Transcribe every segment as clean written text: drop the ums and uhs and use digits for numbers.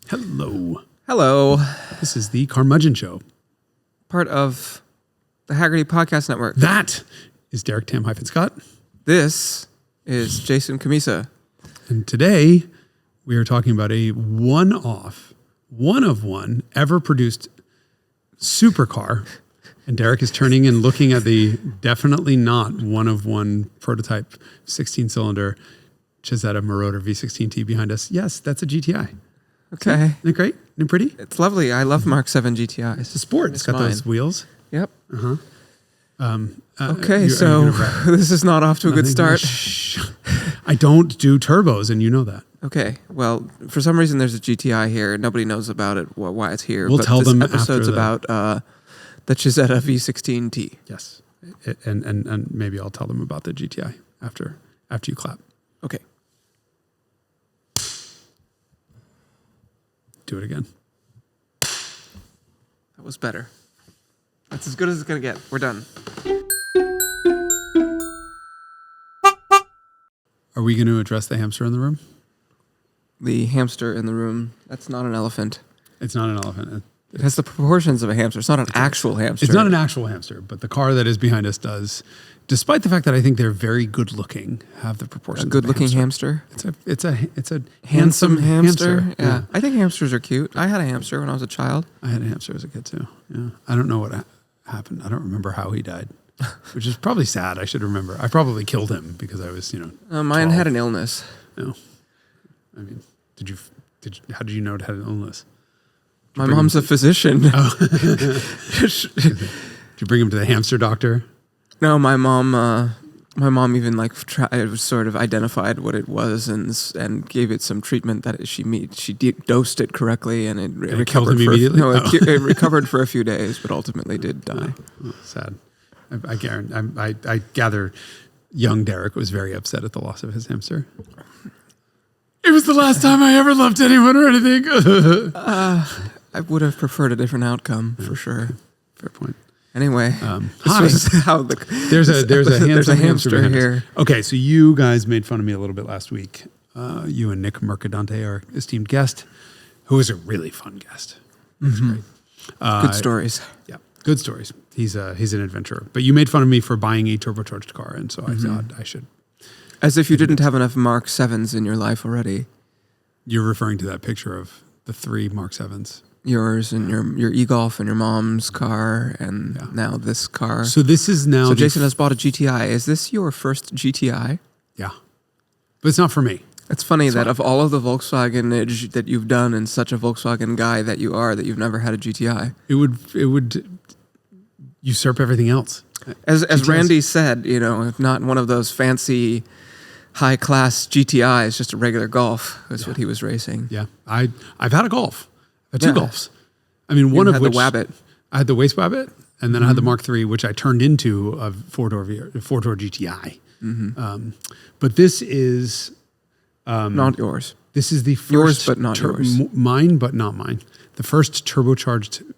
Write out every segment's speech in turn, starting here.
Hello. Hello. This is the Carmudgeon Show. Part of the Haggerty Podcast Network. That is Derek Tam-Scott. This is Jason Cammisa. And today we are talking about a one-off, one-of-one, ever-produced supercar. And Derek is turning and looking at the definitely not one-of-one prototype 16-cylinder Cizeta-Moroder V16T behind us. Yes, that's a GTI. Okay. Isn't it great? Isn't it pretty? It's lovely. I love Mark 7 GTIs. It's a sport. It's got those wheels. Yep. Uh-huh. Okay, so this is not off to a good start. I don't do turbos, and you know that. Okay, well, for some reason there's a GTI here. Nobody knows about it, why it's here. We'll tell them this episode's after about the Cizeta V16T. Yes, and maybe I'll tell them about the GTI after you clap. Okay. Do it again. That was better. That's as good as it's going to get. We're done. Are we going to address the hamster in the room? The hamster in the room, that's not an elephant. It's not an elephant. It has the proportions of a hamster. It's not an actual hamster. It's not an actual hamster, but the car that is behind us does, despite the fact that I think they're very good looking, have the proportions a good of a looking hamster. It's a Handsome hamster. Yeah. I think hamsters are cute. I had a hamster when I was a child. I had a hamster as a kid too. Yeah. I don't know what happened. I don't remember how he died, which is probably sad. I should remember. I probably killed him because I was, mine 12. had an illness. No. I mean, how did you know it had an illness? My mom's a physician. Oh. Did you bring him to the hamster doctor? No, my mom even sort of identified what it was and gave it some treatment that she dosed it correctly and it recovered. Killed him immediately? It recovered for a few days, but ultimately did die. Oh, sad. I gather young Derek was very upset at the loss of his hamster. It was the last time I ever loved anyone or anything. I would have preferred a different outcome for sure. Fair point. Anyway, hi. This was how there's a hamster here. Okay, so you guys made fun of me a little bit last week. You and Nick Mercadante, our esteemed guest, who was a really fun guest. Mm-hmm. Great. Good stories. Yeah, good stories. He's an adventurer. But you made fun of me for buying a turbocharged car, and so I thought I should. As if you didn't have enough Mark 7s in your life already. You're referring to that picture of the 3 Mark 7s. Yours and your e-Golf and your mom's car and now this car. So this is now... So Jason has bought a GTI. Is this your first GTI? Yeah. But it's not for me. It's funny that of all of the Volkswagen that you've done and such a Volkswagen guy that you are, that you've never had a GTI. It would usurp everything else. As Randy said, if not one of those fancy high-class GTIs, just a regular Golf is what he was racing. Yeah. I've had a Golf. I had 2 Golfs. I mean, one of which... the Wabbit. I had the Waste Wabbit, and then I had the Mark III, which I turned into a four-door GTI. Mm-hmm. But this is... not yours. This is the first... Yours, but not yours. Mine, but not mine. The first turbocharged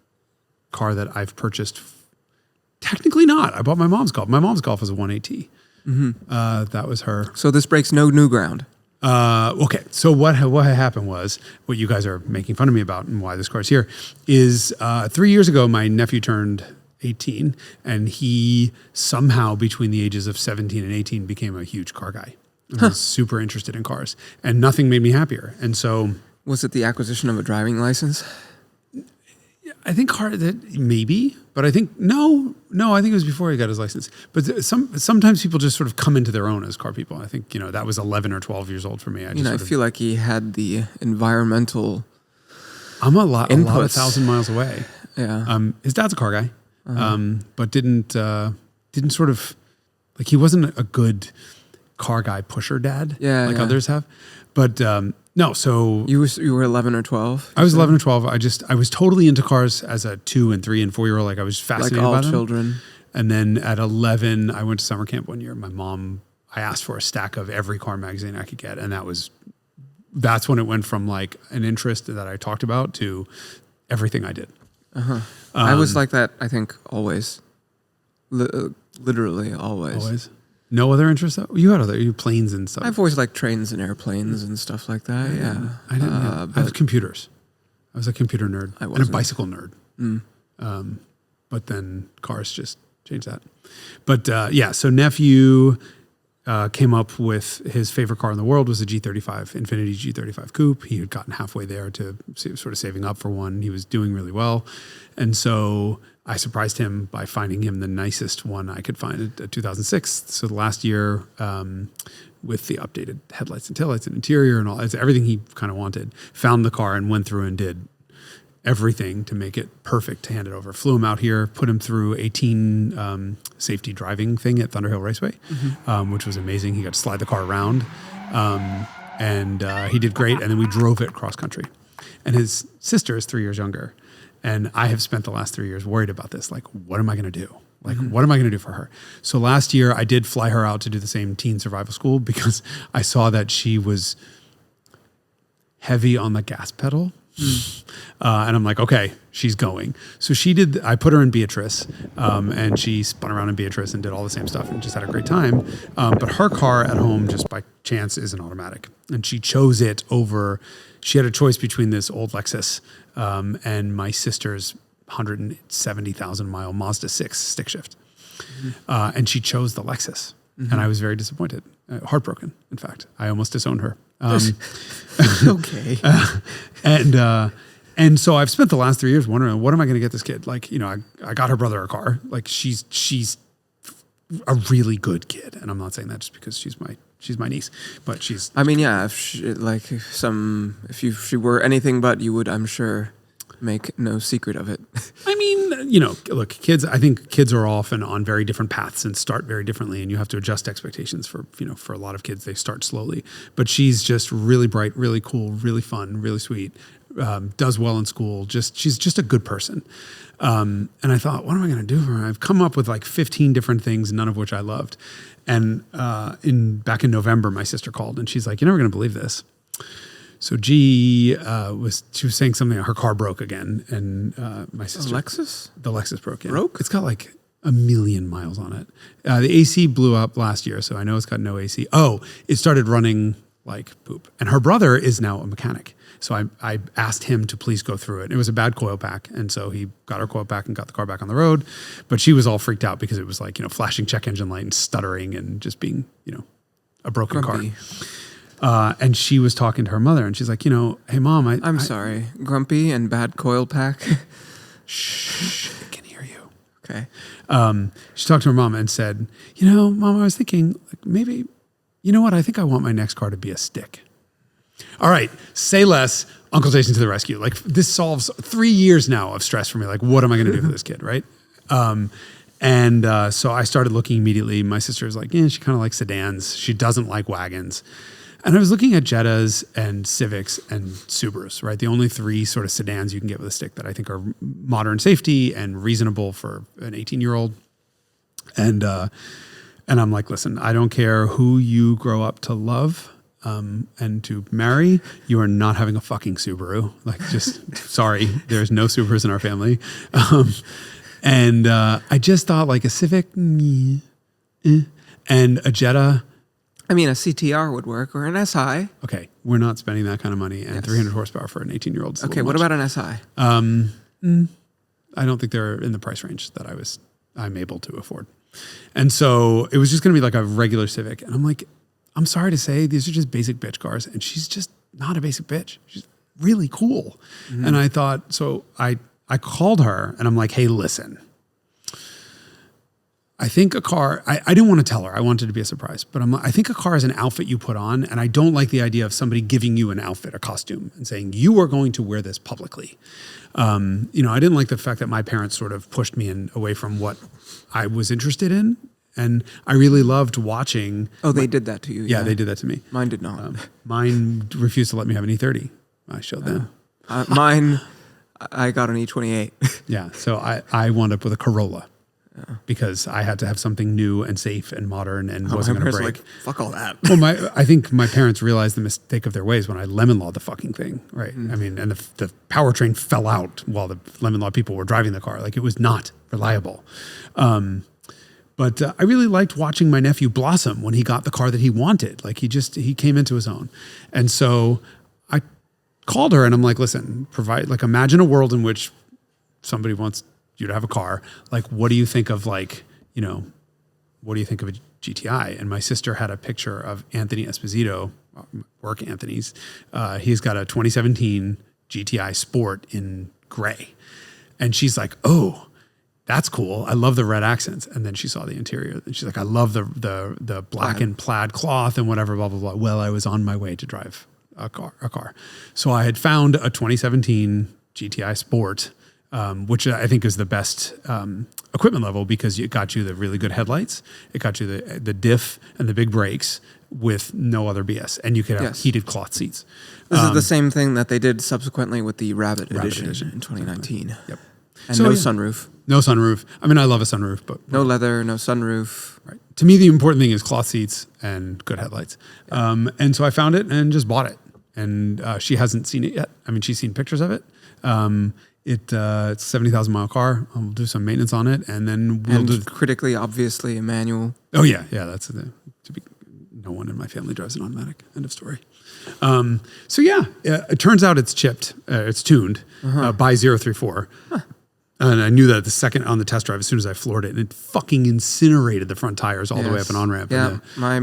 car that I've purchased. Technically not. I bought my mom's Golf. My mom's Golf was a 180. Mm-hmm. That was her. So this breaks no new ground. Okay, so what happened was, what you guys are making fun of me about and why this car's here, is 3 years ago my nephew turned 18, and he somehow between the ages of 17 and 18 became a huge car guy. And was super interested in cars, and nothing made me happier. And so... Was it the acquisition of a driving license? I think maybe, but I think no. I think it was before he got his license. But sometimes people just sort of come into their own as car people. I think that was 11 or 12 years old for me. I feel like he had the environmental. I'm a lot of 1,000 miles away. Yeah. His dad's a car guy, but didn't sort of like he wasn't a good car guy pusher dad like others have. But no, so you were 11 or 12. I was 11 or 12. I was totally into cars as a 2 and 3 and 4 year old. Like I was fascinated by them. Like all children. And then at 11, I went to summer camp one year. I asked for a stack of every car magazine I could get, and that's when it went from like an interest that I talked about to everything I did. I was like that. I think always, literally always. Always. No other interests? You had planes and stuff. I've always liked trains and airplanes and stuff like that. Yeah, I didn't. I have computers. I was a computer nerd and a wasn't. bicycle nerd. But then cars just changed that. But yeah, so nephew came up with his favorite car in the world was a G35, Infiniti G35 Coupe. He had gotten halfway there to sort of saving up for one. He was doing really well. And so I surprised him by finding him the nicest one I could find at 2006. So the last year, with the updated headlights and taillights and interior and all, everything he kind of wanted, found the car and went through and did everything to make it perfect to hand it over. Flew him out here, put him through a teen safety driving thing at Thunderhill Raceway, which was amazing. He got to slide the car around, and he did great. And then we drove it cross country. And his sister is 3 years younger. And I have spent the last 3 years worried about this. Like, what am I going to do? Like, what am I going to do for her? So last year I did fly her out to do the same teen survival school because I saw that she was heavy on the gas pedal. And I'm like, okay, she's going. So I put her in Beatrice, and she spun around in Beatrice and did all the same stuff and just had a great time. But her car at home, just by chance, is an automatic. And she chose it over, she had a choice between this old Lexus and my sister's 170,000 mile Mazda 6 stick shift. And she chose the Lexus. And I was very disappointed, heartbroken, in fact. I almost disowned her. Okay. And so I've spent the last 3 years wondering, what am I going to get this kid? Like, you know, I got her brother a car. Like, she's a really good kid, and I'm not saying that just because she's my niece, but she's. I mean, yeah. If she were anything but, you would, I'm sure, make no secret of it. I mean, you know, look, kids. I think kids are often on very different paths and start very differently, and you have to adjust expectations for a lot of kids. They start slowly, but she's just really bright, really cool, really fun, really sweet. Does well in school. She's just a good person. And I thought, what am I going to do for her? I've come up with like 15 different things, none of which I loved. And back in November, my sister called and she's like, "You're never going to believe this." So she was saying something. Her car broke again, and my sister, the Lexus broke. Yeah. Broke? It's got like 1 million miles on it. The AC blew up last year, so I know it's got no AC. Oh, it started running like poop. And her brother is now a mechanic. So I asked him to please go through it. It was a bad coil pack. And so he got her coil pack and got the car back on the road. But she was all freaked out because it was like, flashing check engine light and stuttering and just being, a broken Grumpy. car. And she was talking to her mother and she's like, "Hey mom, I'm sorry. Grumpy and bad coil pack." Shh, I can hear you. Okay. She talked to her mom and said, "Mom, I was thinking like maybe, what? I think I want my next car to be a stick." All right, say less. Uncle Jason to the rescue. Like this solves 3 years now of stress for me. Like, what am I going to do for this kid, right? So I started looking immediately. My sister was like, she kind of likes sedans. She doesn't like wagons. And I was looking at Jettas and Civics and Subarus, right? The only three sort of sedans you can get with a stick that I think are modern safety and reasonable for an 18-year-old. And I'm like, listen, I don't care who you grow up to love and to marry, you are not having a fucking Subaru. Like, just sorry, there's no Subarus in our family. I just thought like a Civic and a Jetta. I mean, a CTR would work, or an SI. Okay, we're not spending that kind of money, and 300 horsepower for an 18-year-old. Okay, what about an SI? I don't think they're in the price range that I'm able to afford. And so it was just going to be like a regular Civic. And I'm like, I'm sorry to say, these are just basic bitch cars. And she's just not a basic bitch. She's really cool. Mm-hmm. And I thought, so I called her and I'm like, "Hey, listen, I think a car," I didn't want to tell her. I wanted it to be a surprise. But I think a car is an outfit you put on. And I don't like the idea of somebody giving you an outfit, a costume, and saying, "You are going to wear this publicly." I didn't like the fact that my parents sort of pushed me away from what I was interested in. And I really loved watching. Oh, they did that to you? Yeah, they did that to me. Mine did not. Mine refused to let me have an E30. I showed them. Mine, I got an E28. Yeah, so I wound up with a Corolla. Because I had to have something new and safe and modern and wasn't going to break. Like, fuck all that. Well, I think my parents realized the mistake of their ways when I lemon lawed the fucking thing, right? I mean, and the powertrain fell out while the lemon law people were driving the car. Like, it was not reliable. But I really liked watching my nephew blossom when he got the car that he wanted. Like, he came into his own. And so I called her and I'm like, listen, imagine a world in which somebody wants you to have a car. Like, what do you think of what do you think of a GTI? And my sister had a picture of Anthony Esposito, work Anthony's. He's got a 2017 GTI Sport in gray. And she's like, oh, that's cool. I love the red accents. And then she saw the interior and she's like, I love the black and plaid cloth and whatever, blah, blah, blah. Well, I was on my way to drive a car. So I had found a 2017 GTI Sport, which I think is the best equipment level because it got you the really good headlights. It got you the diff and the big brakes with no other BS. And you could have heated cloth seats. This is the same thing that they did subsequently with the Rabbit edition in 2019. Exactly. Yep. And so, no sunroof. No sunroof. I mean, I love a sunroof, but... No leather, no sunroof. Right. To me, the important thing is cloth seats and good headlights. Yeah. And so I found it and just bought it. And she hasn't seen it yet. I mean, she's seen pictures of it. It's a 70,000 mile car. I'll do some maintenance on it, and then we'll do critically, obviously, a manual. Oh yeah, that's no one in my family drives an automatic. End of story. So yeah, it turns out it's chipped. It's tuned by 034. Huh. And I knew that the second on the test drive, as soon as I floored it, and it fucking incinerated the front tires all the way up and on ramp. Yeah, my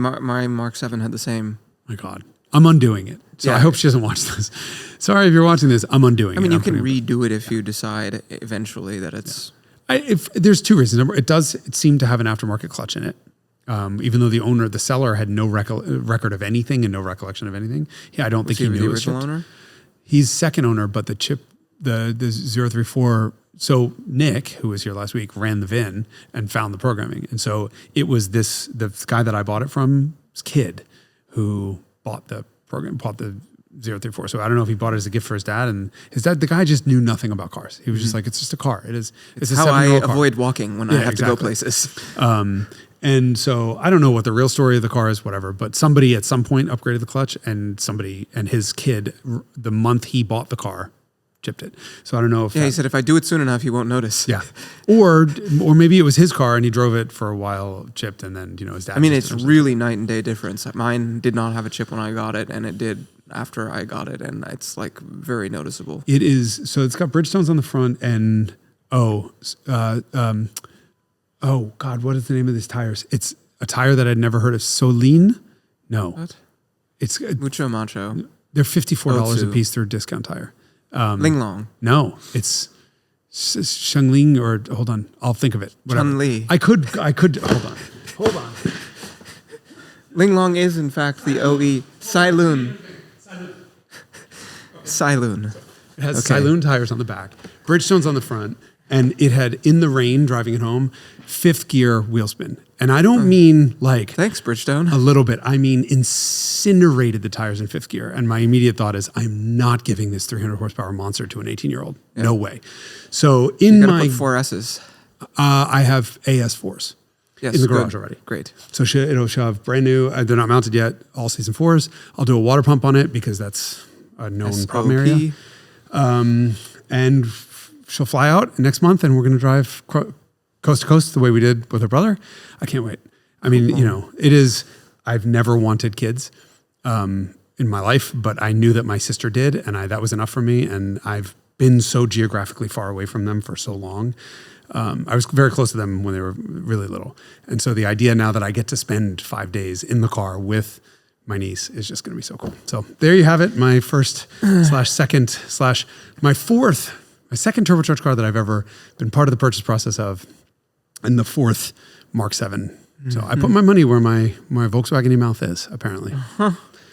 Mark 7 had the same. My God. I'm undoing it. So I hope she doesn't watch this. Sorry if you're watching this. I'm undoing it. I mean, you can redo it if you decide eventually that it's... If there's two reasons. It does seem to have an aftermarket clutch in it. Even though the seller had no record of anything and no recollection of anything. Yeah, I don't think he knew it was the original owner? He's second owner, but the chip, the 034... So Nick, who was here last week, ran the VIN and found the programming. And so it was the guy that I bought it from, his kid, who bought the 034. So I don't know if he bought it as a gift for his dad. And his dad, the guy just knew nothing about cars. He was just like, it's just a car. It's a how I 7-year-old car. Avoid walking when I have to go places. And so I don't know what the real story of the car is, whatever, but somebody at some point upgraded the clutch and his kid, the month he bought the car, chipped it. So I don't know if... Yeah, he said, if I do it soon enough, he won't notice. Yeah. Or maybe it was his car and he drove it for a while, chipped, and then, his dad... I mean, it's really night and day difference. Mine did not have a chip when I got it, and it did after I got it, and it's like very noticeable. It is. So it's got Bridgestones on the front and... oh, God, what is the name of these tires? It's a tire that I'd never heard of. Solene? No. What? It's... Mucho Macho. They're $54 a piece through a discount tire. Ling Long. No, it's Shengling or hold on, I'll think of it. Chun Li. I could hold on. Ling Long is in fact the OE Sailoon. Sailoon. It has Sailoon tires on the back, Bridgestones on the front, and it had in the rain driving it home, 5th gear wheel spin. And I don't mean like... Thanks, Bridgestone. A little bit. I mean incinerated the tires in 5th gear. And my immediate thought is, I'm not giving this 300 horsepower monster to an 18-year-old. Yeah. No way. So in you gotta put 4 S's. I have AS4s in the garage already. Great. So she'll have brand new, they're not mounted yet, all season 4s. I'll do a water pump on it because that's a known problem area. And she'll fly out next month and we're going to drive coast to coast the way we did with her brother. I can't wait. I mean, it is, I've never wanted kids in my life, but I knew that my sister did, and that was enough for me. And I've been so geographically far away from them for so long. I was very close to them when they were really little. And so the idea now that I get to spend 5 days in the car with my niece is just going to be so cool. So there you have it. My first /second/ my second turbocharged car that I've ever been part of the purchase process of, and the 4th Mark 7. So I put my money where my Volkswagen-y mouth is, apparently.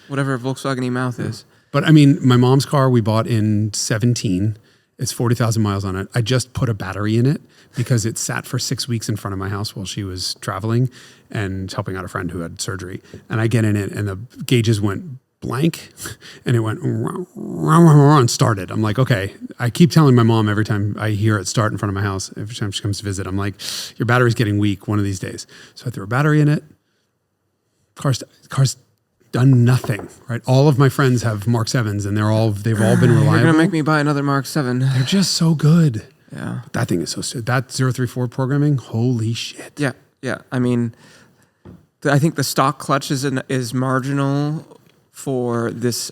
Whatever Volkswagen-y mouth is. But I mean, my mom's car we bought in 17. It's 40,000 miles on it. I just put a battery in it because it sat for 6 weeks in front of my house while she was traveling and helping out a friend who had surgery. And I get in it and the gauges went blank and it went and started. I'm like, okay. I keep telling my mom every time I hear it start in front of my house, every time she comes to visit, I'm like, your battery's getting weak one of these days. So I threw a battery in it. Car's done nothing, right? All of my friends have Mark 7s and they've all been reliable. You're going to make me buy another Mark 7. They're just so good. Yeah. But that thing is so stupid. That 034 programming, holy shit. Yeah. Yeah. I mean, I think the stock clutch is marginal for this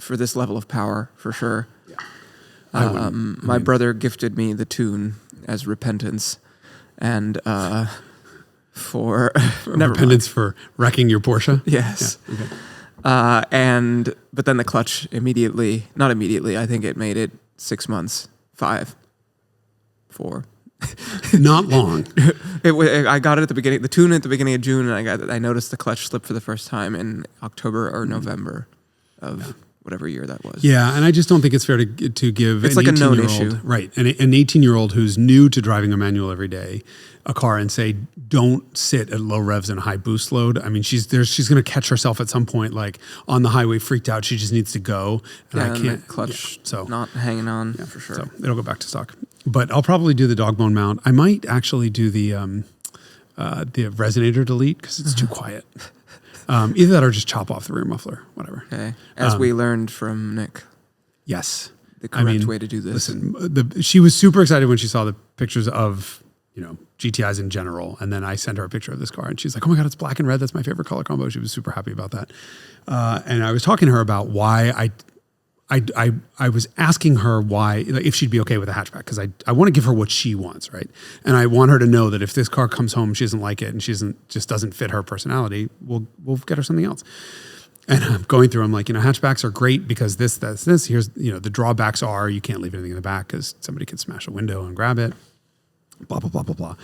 for this level of power, for sure. Yeah. My brother gifted me the tune as repentance, and for never repentance mind. for wrecking your Porsche. Yes. Yeah, okay. But then the clutch not immediately. I think it made it 6 months, 5, 4. Not long. I got it at the beginning, the tune at the beginning of June, and I noticed the clutch slip for the first time in October or November of whatever year that was. Yeah, and I just don't think it's fair to give It's an like a known 18-year-old, issue. right, an 18-year-old who's new to driving a manual every day, a car, and say, don't sit at low revs and high boost load. I mean, she's going to catch herself at some point, like on the highway, freaked out. She just needs to go, and I can't. The clutch so not hanging on for sure. So it'll go back to stock. But I'll probably do the dog bone mount. I might actually do the resonator delete because it's too quiet. Either that or just chop off the rear muffler, whatever. Okay. As we learned from Nick. Yes. The correct way to do this. Listen, she was super excited when she saw the pictures of, GTIs in general. And then I sent her a picture of this car and she's like, oh my God, it's black and red. That's my favorite color combo. She was super happy about that. And I was talking to her about why I was asking her why, if she'd be okay with a hatchback, because I want to give her what she wants, right? And I want her to know that if this car comes home, she doesn't like it and just doesn't fit her personality, we'll get her something else. And I'm going through, I'm like, hatchbacks are great because this. Here's, the drawbacks are you can't leave anything in the back because somebody could smash a window and grab it. Blah, blah, blah, blah, blah.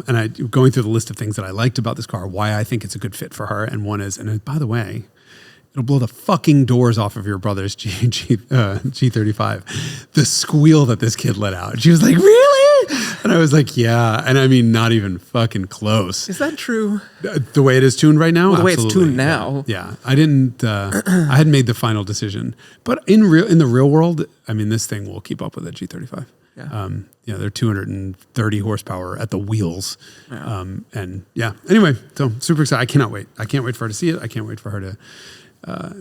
And I going through the list of things that I liked about this car, why I think it's a good fit for her. And one is, and by the way, it'll blow the fucking doors off of your brother's G35. The squeal that this kid let out. She was like, really? And I was like, yeah. And I mean, not even fucking close. Is that true? The way it is tuned right now? Well, the way absolutely. it's tuned now. Yeah. I didn't, I hadn't made the final decision. But in the real world, I mean, this thing will keep up with a G35. Yeah. They're 230 horsepower at the wheels. Yeah. Anyway, so super excited. I cannot wait. I can't wait for her to see it. I can't wait for her to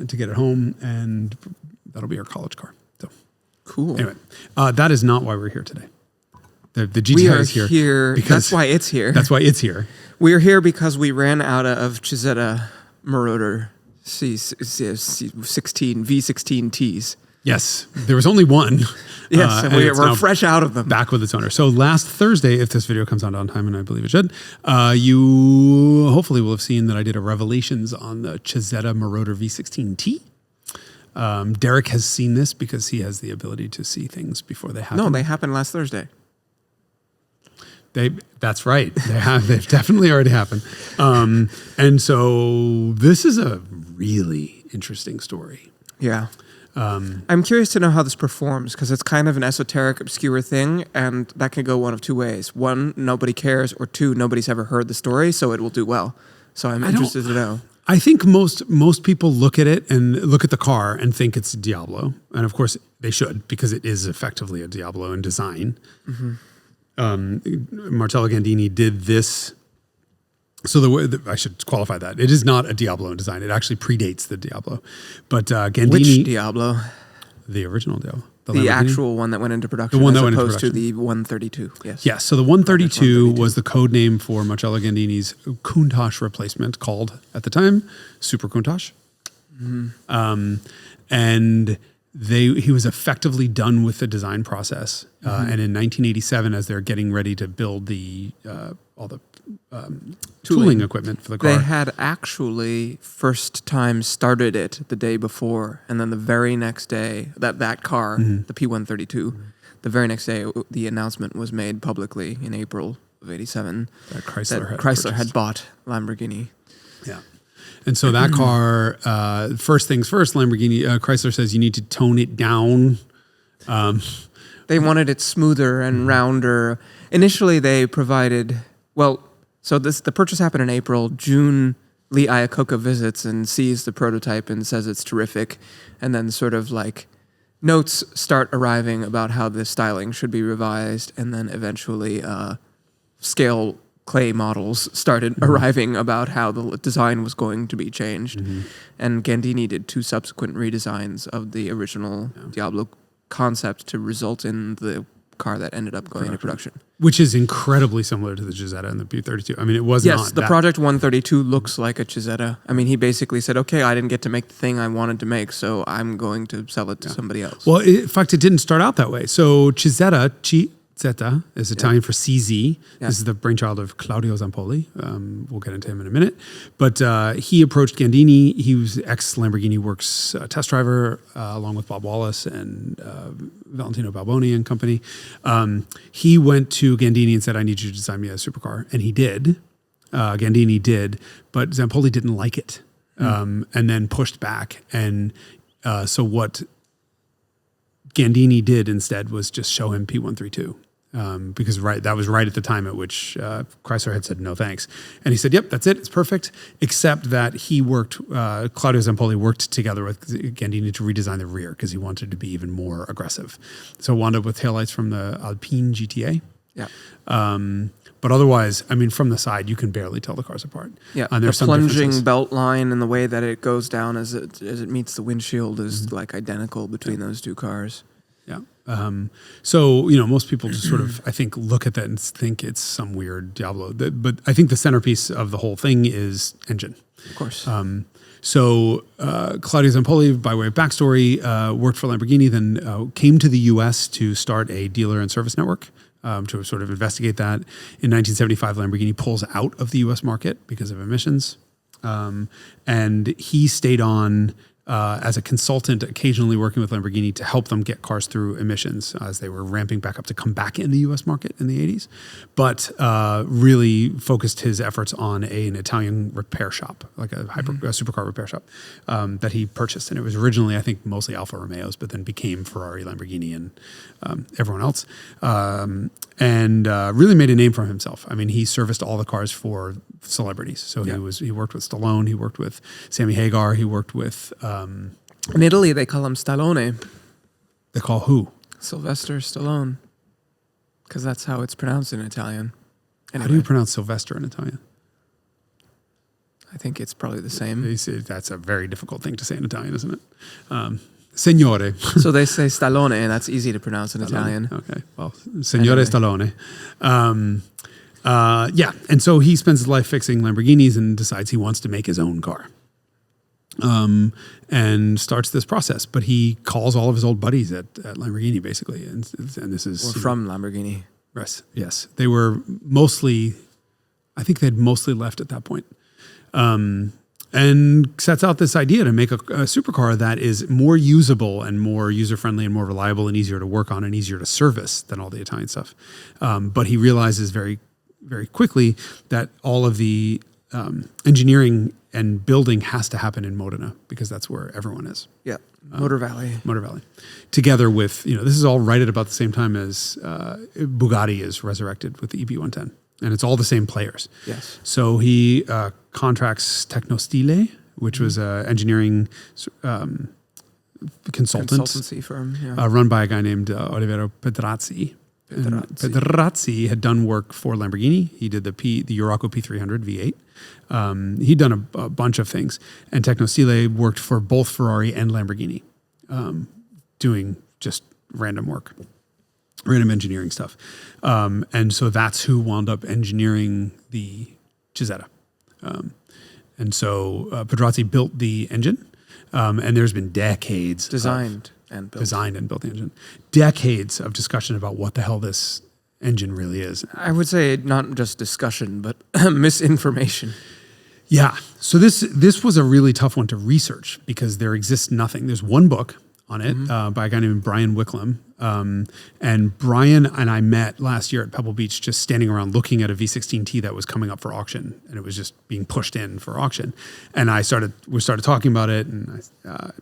get it home, and that'll be our college car. So cool. Anyway, that is not why we're here today. The GTI we are is here because that's why it's here. That's why it's here. We are here because we ran out of Cizeta-Moroder V16Ts. Yes, there was only one. Yes, and we're fresh out of them. Back with its owner. So last Thursday, if this video comes out on time, and I believe it should, you hopefully will have seen that I did a revelations on the Cizeta-Moroder V16T. Derek has seen this because he has the ability to see things before they happen. No, they happened last Thursday. That's right. They've definitely already happened. And so this is a really interesting story. Yeah. I'm curious to know how this performs because it's kind of an esoteric, obscure thing, and that can go one of two ways. One, nobody cares, or two, nobody's ever heard the story, so it will do well. So I'm interested to know. I think most people look at it and look at the car and think it's Diablo, and of course they should because it is effectively a Diablo in design. Mm-hmm. Marcello Gandini did this. So I should qualify that. It is not a Diablo in design. It actually predates the Diablo. But Gandini... Which Diablo? The original Diablo. The actual one that went into production the one as that opposed went into to the 132. Yes. Yes. So the 132 was the code name for Marcello Gandini's Countach replacement called, at the time, Super Countach. Mm-hmm. And he was effectively done with the design process. And in 1987, as they're getting ready to build all the tooling equipment for the car. They had actually first time started it the day before, and then the very next day, that car, the P132, the very next day, the announcement was made publicly in April of 87 that Chrysler had bought Lamborghini. Yeah. And so that car, first things first, Chrysler says you need to tone it down. They wanted it smoother and rounder. Initially, they provided... the purchase happened in April. June, Lee Iacocca visits and sees the prototype and says it's terrific. And then sort of like notes start arriving about how the styling should be revised. And then eventually scale clay models started arriving about how the design was going to be changed. Mm-hmm. And Gandini did 2 subsequent redesigns of the original Diablo concept to result in the car that ended up going into production. Which is incredibly similar to the Cizeta and the P32. I mean, it was Yes, not the that. Project 132 looks like a Cizeta. I mean, he basically said, okay, I didn't get to make the thing I wanted to make, so I'm going to sell it to somebody else. Well, in fact, it didn't start out that way. So Cizeta is Italian for CZ. This is the brainchild of Claudio Zampolli. We'll get into him in a minute. But he approached Gandini. He was ex-Lamborghini Works test driver, along with Bob Wallace and Valentino Balboni and company. He went to Gandini and said, I need you to design me a supercar. And he did. Gandini did. But Zampolli didn't like it and then pushed back. And so what Gandini did instead was just show him P132. Because that was right at the time at which Chrysler had said no thanks, and he said, "Yep, that's it. It's perfect." Except that he worked, Claudio Zampolli worked together with Gandini to redesign the rear because he wanted to be even more aggressive. So wound up with taillights from the Alpine GTA. Yeah. But otherwise, I mean, from the side, you can barely tell the cars apart. Yeah, and the there's some plunging differences. belt line and the way that it goes down as it meets the windshield is like identical between those two cars. Yeah. So, most people just sort of, I think, look at that and think it's some weird Diablo. But I think the centerpiece of the whole thing is engine. Of course. So Claudio Zampolli, by way of backstory, worked for Lamborghini, then came to the U.S. to start a dealer and service network to sort of investigate that. In 1975, Lamborghini pulls out of the U.S. market because of emissions. And he stayed on as a consultant, occasionally working with Lamborghini to help them get cars through emissions as they were ramping back up to come back in the U.S. market in the 80s, but really focused his efforts on an Italian repair shop, like a supercar repair shop that he purchased. And it was originally, I think, mostly Alfa Romeos, but then became Ferrari, Lamborghini, and everyone else. And really made a name for himself. I mean, he serviced all the cars for celebrities. So he worked with Stallone, he worked with Sammy Hagar, he worked with... in Italy, they call him Stallone. They call who? Sylvester Stallone. Because that's how it's pronounced in Italian. Anyway, How do you pronounce Sylvester in Italian? I think it's probably the same. They say that's a very difficult thing to say in Italian, isn't it? Signore. So they say Stallone, and that's easy to pronounce in Italian. Okay, well, Signore Stallone. And so he spends his life fixing Lamborghinis and decides he wants to make his own car. And starts this process, but he calls all of his old buddies at Lamborghini, basically, and this is From Lamborghini. Yes, they were mostly, I think they'd mostly left at that point, and sets out this idea to make a supercar that is more usable and more user friendly and more reliable and easier to work on and easier to service than all the Italian stuff. But he realizes very, very quickly that all of the engineering and building has to happen in Modena because that's where everyone is. Yeah, Motor Valley. Motor Valley. Together with, this is all right at about the same time as Bugatti is resurrected with the EB110. And it's all the same players. Yes. So he contracts Tecnostile, which was an engineering Consultancy firm. Yeah. run by a guy named Olivero Pedrazzi. And Pedrazzi had done work for Lamborghini. He did the Urraco P300 V8. He'd done a bunch of things. And Tecnostile worked for both Ferrari and Lamborghini, doing just random engineering stuff. And so that's who wound up engineering the Cizeta. And so Pedrazzi built the engine. And there's been decades Designed and built the engine. Decades of discussion about what the hell this engine really is. I would say not just discussion, but misinformation. Yeah. So this was a really tough one to research because there exists nothing. There's one book on it by a guy named Brian Wiklem. And Brian and I met last year at Pebble Beach, just standing around looking at a V16T that was coming up for auction, and it was just being pushed in for auction. And we started talking about it, and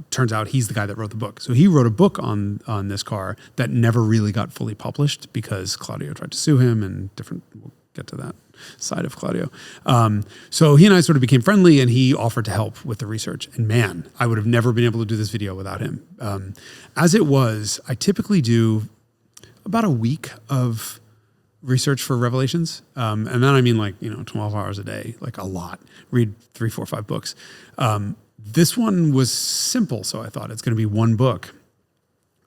turns out he's the guy that wrote the book. So he wrote a book on this car that never really got fully published because Claudio tried to sue him, and we'll get to that side of Claudio. So he and I sort of became friendly, and he offered to help with the research. And man, I would have never been able to do this video without him. As it was, I typically do about a week of research for Revelations. And then I mean 12 hours a day, like a lot. Read 3, 4, 5 books. This one was simple, so I thought it's going to be one book.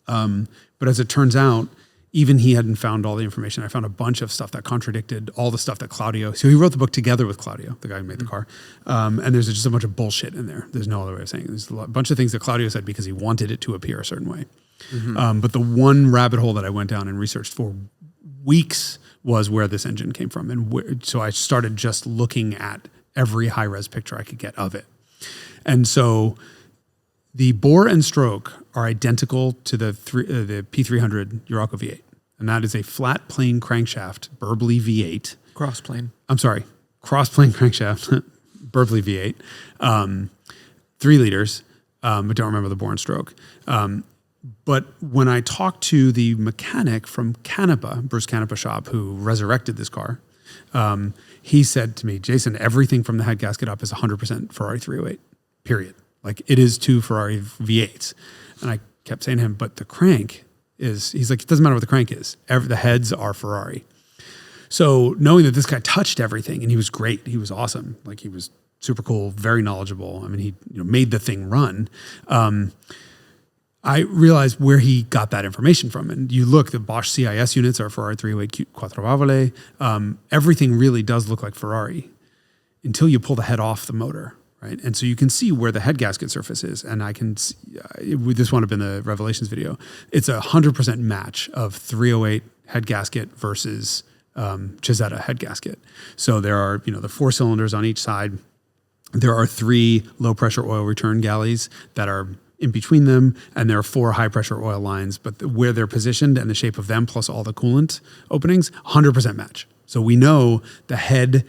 But as it turns out, even he hadn't found all the information. I found a bunch of stuff that contradicted all the stuff that Claudio. So he wrote the book together with Claudio, the guy who made the car. And there's just a bunch of bullshit in there. There's no other way of saying it. There's a bunch of things that Claudio said because he wanted it to appear a certain way. But the one rabbit hole that I went down and researched for weeks was where this engine came from. And so I started just looking at every high-res picture I could get of it. And so the bore and stroke are identical to the P300 Urraco V8. And that is a flat plane crankshaft, Burbley V8. Crossplane. I'm sorry, cross-plane crankshaft, Burbley V8. 3 liters, but don't remember the bore and stroke. But when I talked to the mechanic from Canepa, Bruce Canepa shop, who resurrected this car, he said to me, Jason, everything from the head gasket up is 100% Ferrari 308, period. Like it is 2 Ferrari V8s. And I kept saying to him, but the crank is, he's like, it doesn't matter what the crank is. The heads are Ferrari. So knowing that this guy touched everything and he was great, he was awesome. Like he was super cool, very knowledgeable. I mean, he made the thing run. I realized where he got that information from. And you look, the Bosch CIS units are Ferrari 308 Quattro Valvole. Everything really does look like Ferrari until you pull the head off the motor, right? And so you can see where the head gasket surface is. And I can see, this would have been the Revelations video. It's 100% match of 308 head gasket versus Cizeta head gasket. So there are, the 4 cylinders on each side. There are 3 low pressure oil return galleys that are in between them, and there are 4 high pressure oil lines, but where they're positioned and the shape of them plus all the coolant openings, 100% match. So we know the head,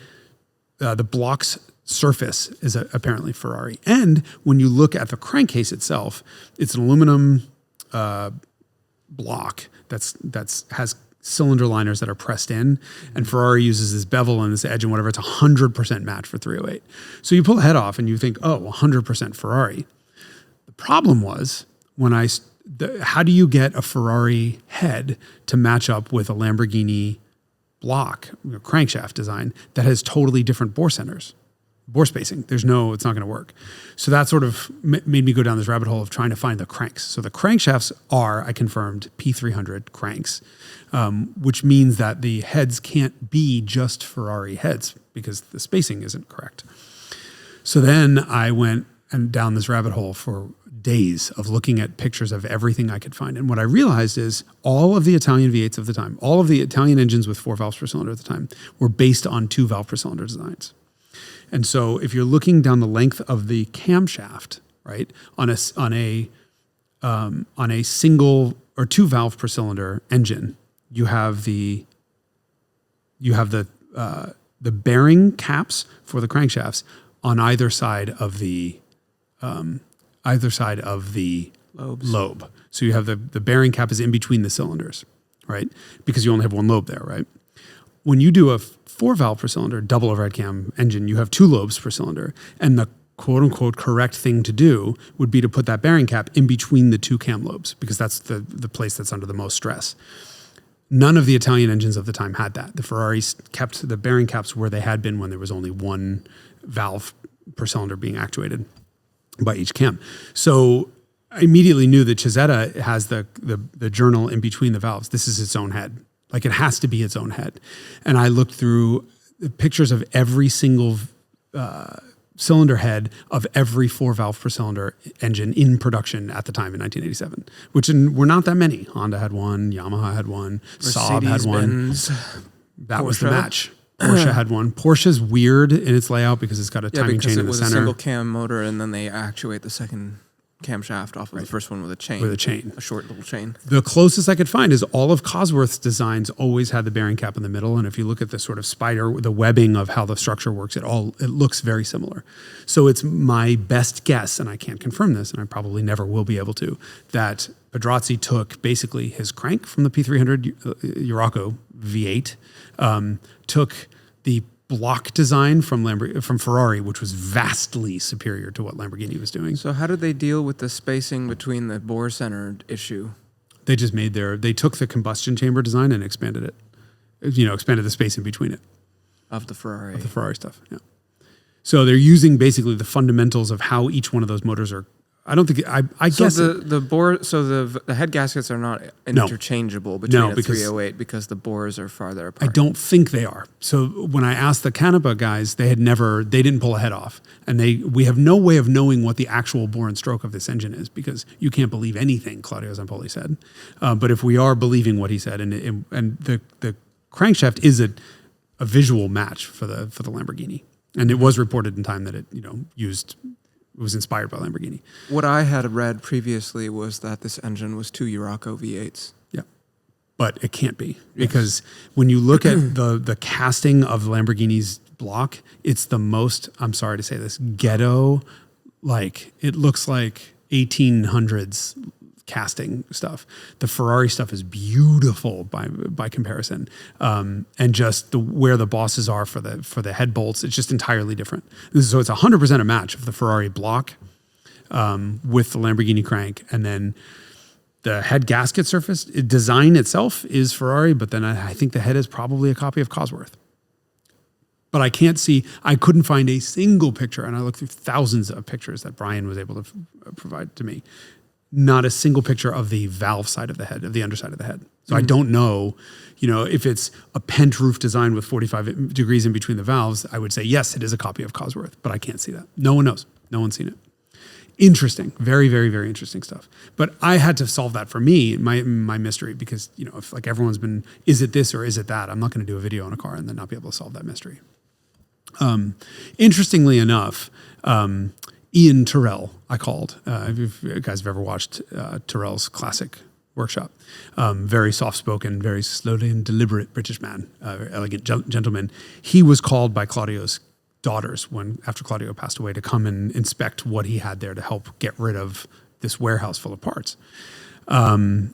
the block's surface is apparently Ferrari. And when you look at the crankcase itself, it's an aluminum block that's has cylinder liners that are pressed in, and Ferrari uses this bevel and this edge and whatever. It's 100% match for 308. So you pull the head off and you think, oh, 100% Ferrari. The problem was how do you get a Ferrari head to match up with a Lamborghini block, crankshaft design that has totally different bore centers, bore spacing? It's not going to work. So that sort of made me go down this rabbit hole of trying to find the cranks. So the crankshafts are, I confirmed, P300 cranks, which means that the heads can't be just Ferrari heads because the spacing isn't correct. So then I went down this rabbit hole for days of looking at pictures of everything I could find. And what I realized is all of the Italian V8s of the time, all of the Italian engines with 4 valves per cylinder at the time were based on 2 valve per cylinder designs. And so if you're looking down the length of the camshaft, right, on a single or 2 valve per cylinder engine, you have the bearing caps for the crankshafts on either side of the lobe. So you have the bearing cap is in between the cylinders, right? Because you only have 1 lobe there, right? When you do a 4 valve per cylinder double overhead cam engine, you have 2 lobes per cylinder, and the quote unquote correct thing to do would be to put that bearing cap in between the 2 cam lobes because that's the place that's under the most stress. None of the Italian engines of the time had that. The Ferraris kept the bearing caps where they had been when there was only 1 valve per cylinder being actuated by each cam. So I immediately knew that Cizeta has the journal in between the valves. This is its own head. Like it has to be its own head. And I looked through the pictures of every single cylinder head of every 4 valve per cylinder engine in production at the time in 1987, which were not that many. Honda had 1, Yamaha had 1, Saab had 1. That was the match. Porsche had 1. Porsche's weird in its layout because it's got a timing chain in the center. It was a single cam motor, and then they actuate the second camshaft off of the first one with a chain. A short little chain. The closest I could find is all of Cosworth's designs always had the bearing cap in the middle, and if you look at the sort of spider, the webbing of how the structure works, it looks very similar. So it's my best guess, and I can't confirm this, and I probably never will be able to, that Pedrazzi took basically his crank from the P300 Urraco V8, took the block design from Ferrari, which was vastly superior to what Lamborghini was doing. So how did they deal with the spacing between the bore center issue? They just they took the combustion chamber design and expanded it. Expanded the space in between it. Of the Ferrari. Of the Ferrari stuff, yeah. So they're using basically the fundamentals of how each one of those motors are I don't think I So guess the head gaskets are not interchangeable between a because 308 because the bores are farther apart. I don't think they are. So when I asked the Canepa guys, they didn't pull a head off, and we have no way of knowing what the actual bore and stroke of this engine is because you can't believe anything Claudio Zampolli said. But if we are believing what he said, and the crankshaft is a visual match for the Lamborghini, and it was reported in time that it was inspired by Lamborghini. What I had read previously was that this engine was 2 Urraco V8s. Yeah. But it can't be because when you look at the casting of Lamborghini's block, it's the most, I'm sorry to say this, ghetto, like it looks like 1800s casting stuff. The Ferrari stuff is beautiful by comparison, and just where the bosses are for the head bolts, it's just entirely different. So it's 100% a match of the Ferrari block with the Lamborghini crank, and then the head gasket surface design itself is Ferrari, but then I think the head is probably a copy of Cosworth. But I couldn't find a single picture, and I looked through thousands of pictures that Brian was able to provide to me. Not a single picture of the valve side of the head, of the underside of the head. So I don't know, if it's a pent roof design with 45 degrees in between the valves, I would say, yes, it is a copy of Cosworth, but I can't see that. No one knows. No one's seen it. Interesting. Very, very, very interesting stuff. But I had to solve that for me, my mystery, because, if like everyone's been, is it this or is it that? I'm not going to do a video on a car and then not be able to solve that mystery. Interestingly enough, Iain Tyrrell, I called. If you guys have ever watched Tyrrell's classic workshop, very soft-spoken, very slowly and deliberate British man, very elegant gentleman. He was called by Claudio's daughters after Claudio passed away to come and inspect what he had there to help get rid of this warehouse full of parts. I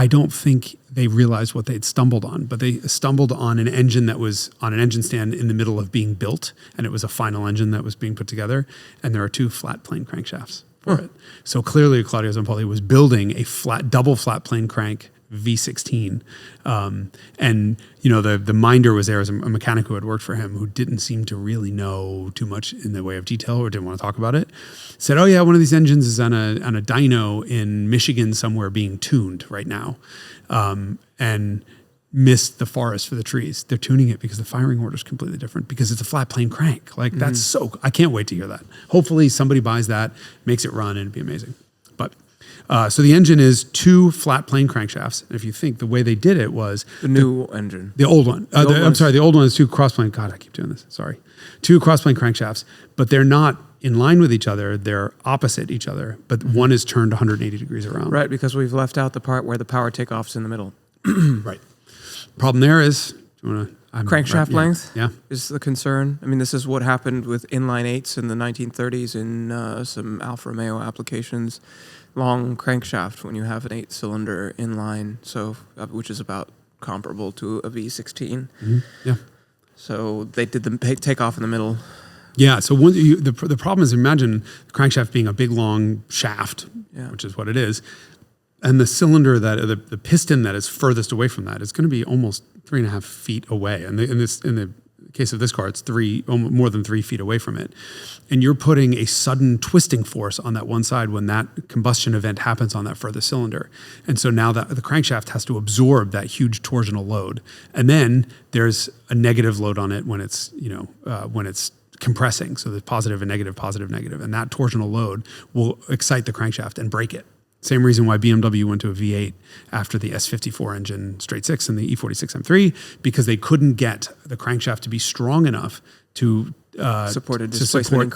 don't think they realized what they'd stumbled on, but they stumbled on an engine that was on an engine stand in the middle of being built, and it was a final engine that was being put together, and there are 2 flat plane crankshafts for it. So clearly Claudio Zampolli was building a double flat plane crank V16. The minder was there as a mechanic who had worked for him who didn't seem to really know too much in the way of detail or didn't want to talk about it. Said, oh yeah, one of these engines is on a dyno in Michigan somewhere being tuned right now. And missed the forest for the trees. They're tuning it because the firing order is completely different because it's a flat plane crank. Like that's I can't wait to hear that. Hopefully somebody buys that, makes it run, and it'd be amazing. But so the engine is 2 flat plane crankshafts. And if you think the way they did it was the new engine, the old one. The old one is 2 cross plane. God, I keep doing this. Sorry, 2 cross plane crankshafts, but they're not in line with each other. They're opposite each other, but one is turned 180 degrees around. Right, because we've left out the part where the power takeoff's in the middle. Right. Problem there is, crankshaft length yeah. is the concern. I mean, this is what happened with inline 8s in the 1930s in some Alfa Romeo applications. Long crankshaft when you have an 8-cylinder inline, which is about comparable to a V16. Mm-hmm. Yeah. So they did the takeoff in the middle. Yeah. So the problem is, imagine the crankshaft being a big long shaft, which is what it is, and the cylinder the piston that is furthest away from that is going to be almost 3.5 feet away. And in the case of this car, it's more than 3 feet away from it. And you're putting a sudden twisting force on that one side when that combustion event happens on that furthest cylinder. And so now that the crankshaft has to absorb that huge torsional load. And then there's a negative load on it when it's compressing. So there's positive and negative, positive, negative. And that torsional load will excite the crankshaft and break it. Same reason why BMW went to a V8 after the S54 engine straight 6 and the E46 M3, because they couldn't get the crankshaft to be strong enough to support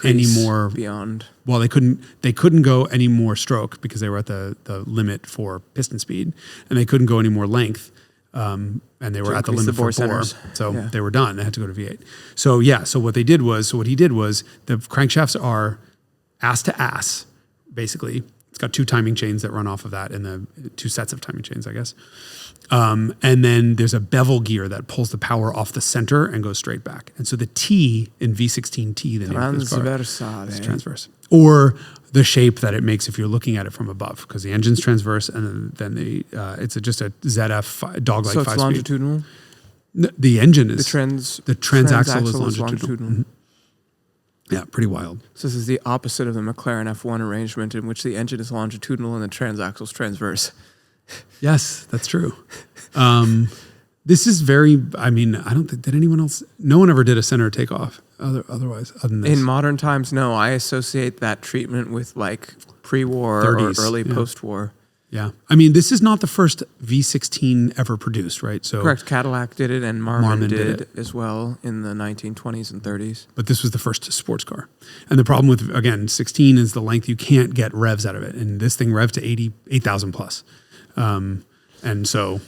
any more beyond. Well, they couldn't go any more stroke because they were at the limit for piston speed, and they couldn't go any more length, and they were at the limit for bore. So they were done. They had to go to V8. So what he did was the crankshafts are ass to ass, basically. It's got 2 timing chains that run off of that, and the 2 sets of timing chains, I guess. And then there's a bevel gear that pulls the power off the center and goes straight back. And so the T in V16T, the name of this car, is transverse. Or the shape that it makes if you're looking at it from above, because the engine's transverse, and then it's just a ZF dog-like 5-speed. So it's longitudinal? The engine is... The transaxle is longitudinal. Mm-hmm. Yeah, pretty wild. So this is the opposite of the McLaren F1 arrangement in which the engine is longitudinal and the transaxle's transverse. Yes, that's true. This is very, I mean, I don't think, did anyone else, no one ever did a center takeoff other than this. In modern times, no. I associate that treatment with like pre-war or 30s, early post-war. Yeah. I mean, this is not the first V16 ever produced, right? So correct. Cadillac did it and Marmon did it as well in the 1920s and 30s. But this was the first sports car. And the problem with, again, 16 is the length. You can't get revs out of it. And this thing revved to 8,000 plus. And so,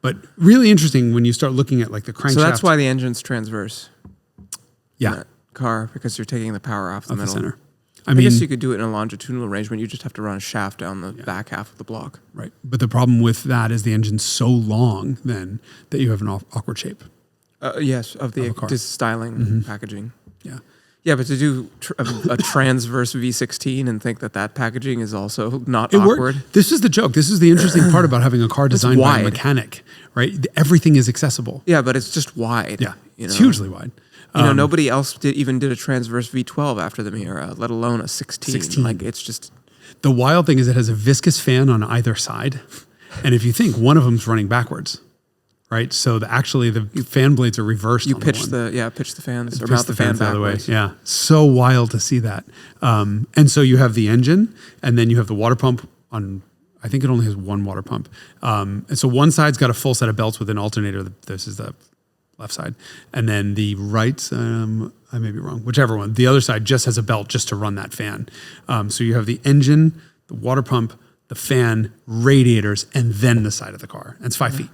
but really interesting when you start looking at like the crankshaft. So that's why the engine's transverse. Yeah. In that car, because you're taking the power off the middle. Center. I guess you could do it in a longitudinal arrangement. You just have to run a shaft down the back half of the block. Right. But the problem with that is the engine's so long then that you have an awkward shape. Yes, of the styling packaging. Yeah. Yeah, but to do a transverse V16 and think that packaging is also not it awkward. Worked. This is the joke. This is the interesting part about having a car designed by a mechanic, right? Everything is accessible. Yeah, but it's just wide. Yeah, it's hugely wide. Nobody else did a transverse V12 after the Miura, let alone a 16. Like, it's just... The wild thing is it has a viscous fan on either side. And if you think, one of them's running backwards, right? So actually the fan blades are reversed. You pitch the fans, or mount the fan the other way. backwards. Yeah, so wild to see that. And so you have the engine, and then you have the water pump on... I think it only has one water pump. And so one side's got a full set of belts with an alternator. This is the left side. And then the right, I may be wrong, whichever one. The other side just has a belt just to run that fan. So you have the engine, the water pump, the fan, radiators, and then the side of the car. And it's 5 feet.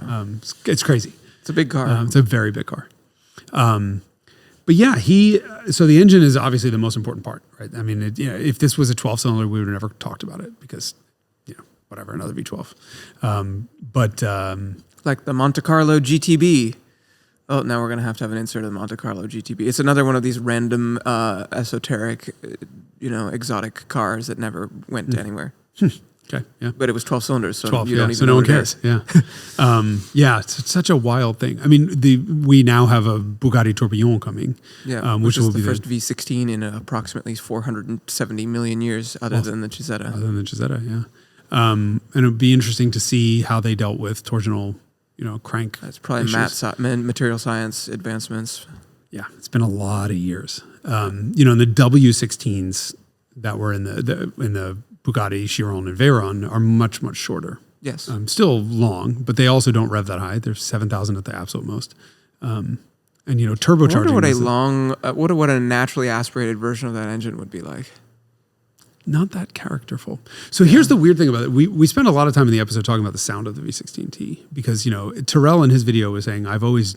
Yeah. It's crazy. It's a big car. It's a very big car. But yeah, so the engine is obviously the most important part, right? I mean, if this was a 12-cylinder, we would have never talked about it because, whatever, another V12. Like the Monte Carlo GTB. Oh, now we're going to have an insert of the Monte Carlo GTB. It's another one of these random, esoteric, exotic cars that never went anywhere. Okay, yeah. But it was 12 cylinders, so 12, you don't even so know no one what it cares. is. Yeah. It's such a wild thing. I mean, we now have a Bugatti Tourbillon coming. Yeah, which is the first V16 in approximately 470 million years, other than the Cizeta. Other than the Cizeta, yeah. And it would be interesting to see how they dealt with torsional, crank. That's probably material science advancements. Yeah, it's been a lot of years. And the W16s that were in the Bugatti Chiron and Veyron are much, much shorter. Yes. Still long, but they also don't rev that high. They're 7,000 at the absolute most. And turbocharging. I wonder what a naturally aspirated version of that engine would be like. Not that characterful. So here's the weird thing about it. We spent a lot of time in the episode talking about the sound of the V16T because, Tyrrell in his video was saying, I've always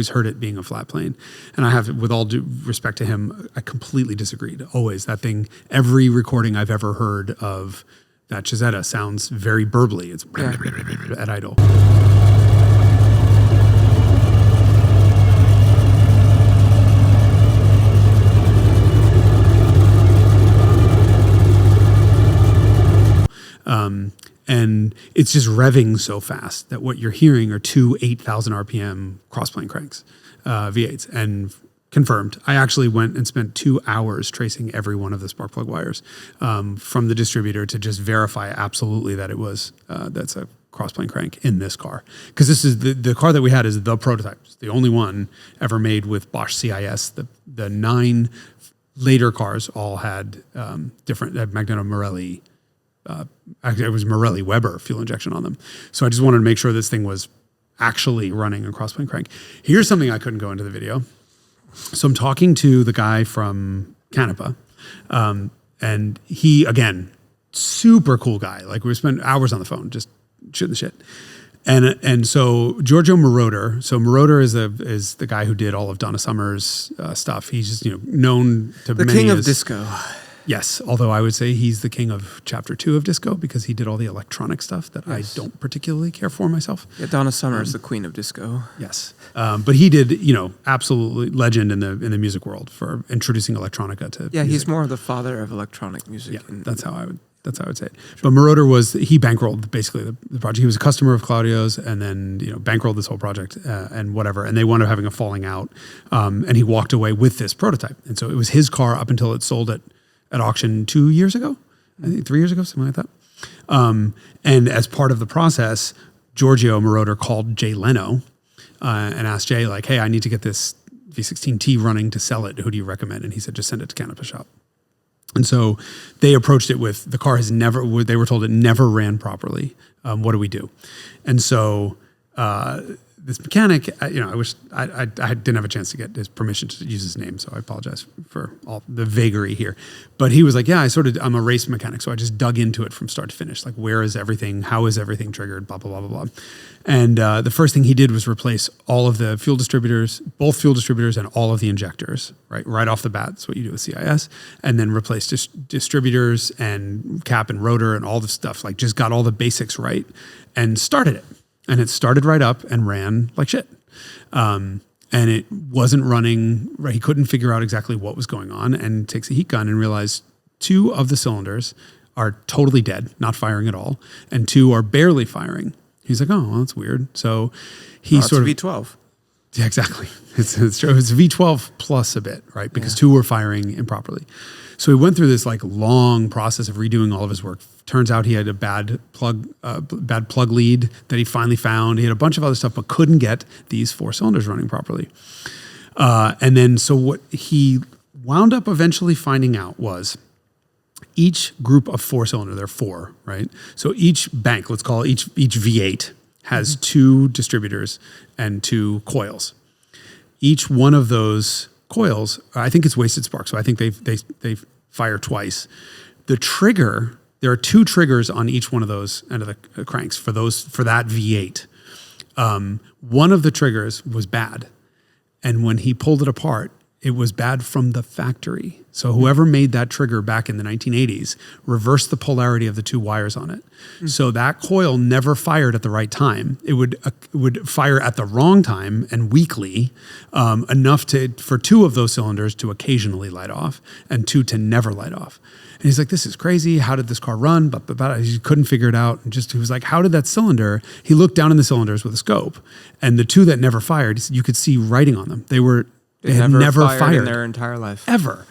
heard it being a flat plane. And I have, with all due respect to him, I completely disagreed. Always. That thing, every recording I've ever heard of that Cizeta sounds very burbly. It's at idle. And it's just revving so fast that what you're hearing are two 8,000 RPM crossplane cranks, V8s, and confirmed. I actually went and spent 2 hours tracing every one of the spark plug wires from the distributor to just verify absolutely that that's a crossplane crank in this car. Because this is the car that we had is the prototype. It's the only one ever made with Bosch CIS. The 9 later cars all had different Magneto Morelli. Actually, it was Morelli Weber fuel injection on them. So I just wanted to make sure this thing was actually running a crossplane crank. Here's something I couldn't go into the video. So I'm talking to the guy from Canepa, and he, again, super cool guy. Like we spent hours on the phone just shooting the shit. And so Giorgio Moroder. So Moroder is the guy who did all of Donna Summer's stuff. He's just known to the many king of as, disco. Yes, although I would say he's the king of chapter 2 of disco because he did all the electronic stuff that I don't particularly care for myself. Yeah, Donna Summer is the queen of disco. Yes, but he did, absolutely legend in the music world for introducing electronica to. Yeah, music. he's more of the father of electronic music. Yeah, that's how I would That's how I would say it. But Moroder he bankrolled basically the project. He was a customer of Claudio's, and then bankrolled this whole project and whatever. And they wound up having a falling out, and he walked away with this prototype. And so it was his car up until it sold at auction 2 years ago, I think 3 years ago, something like that. And as part of the process, Giorgio Moroder called Jay Leno and asked Jay, like, hey, I need to get this V16T running to sell it. Who do you recommend? And he said, just send it to Cannabis Shop. And so they approached it with, the car they were told it never ran properly. What do we do? And so this mechanic, I wish I didn't have a chance to get his permission to use his name, so I apologize for all the vagary here. But he was like, yeah, I'm a race mechanic, so I just dug into it from start to finish. Like, where is everything? How is everything triggered? Blah, blah, blah, blah, blah. And the first thing he did was replace all of the fuel distributors, both fuel distributors and all of the injectors, right off the bat. That's what you do with CIS. And then replace distributors and cap and rotor and all the stuff, like just got all the basics right and started it. And it started right up and ran like shit. And it wasn't running right. He couldn't figure out exactly what was going on, and takes a heat gun and realized 2 of the cylinders are totally dead, not firing at all, and 2 are barely firing. He's like, oh, well, that's weird. So he it's V12. Yeah, exactly. It's true. It's V12 plus a bit, right? Because 2 were firing improperly. So he went through this like long process of redoing all of his work. Turns out he had a bad plug lead that he finally found. He had a bunch of other stuff, but couldn't get these 4 cylinders running properly. And then, so what he wound up eventually finding out was each group of 4 cylinder, there are 4, right? So each bank, let's call it each V8, has 2 distributors and 2 coils. Each one of those coils, I think it's wasted spark, so I think they fire twice. The trigger, there are 2 triggers on each one of those end of the cranks for that V8. One of the triggers was bad, and when he pulled it apart, it was bad from the factory. So whoever made that trigger back in the 1980s reversed the polarity of the 2 wires on it. So that coil never fired at the right time. It would fire at the wrong time and weakly, enough for 2 of those cylinders to occasionally light off and 2 to never light off. And he's like, this is crazy. How did this car run? But he couldn't figure it out. And he was like, how did that cylinder? He looked down in the cylinders with a scope, and the 2 that never fired, you could see writing on them. They had never fired in their entire life. Ever.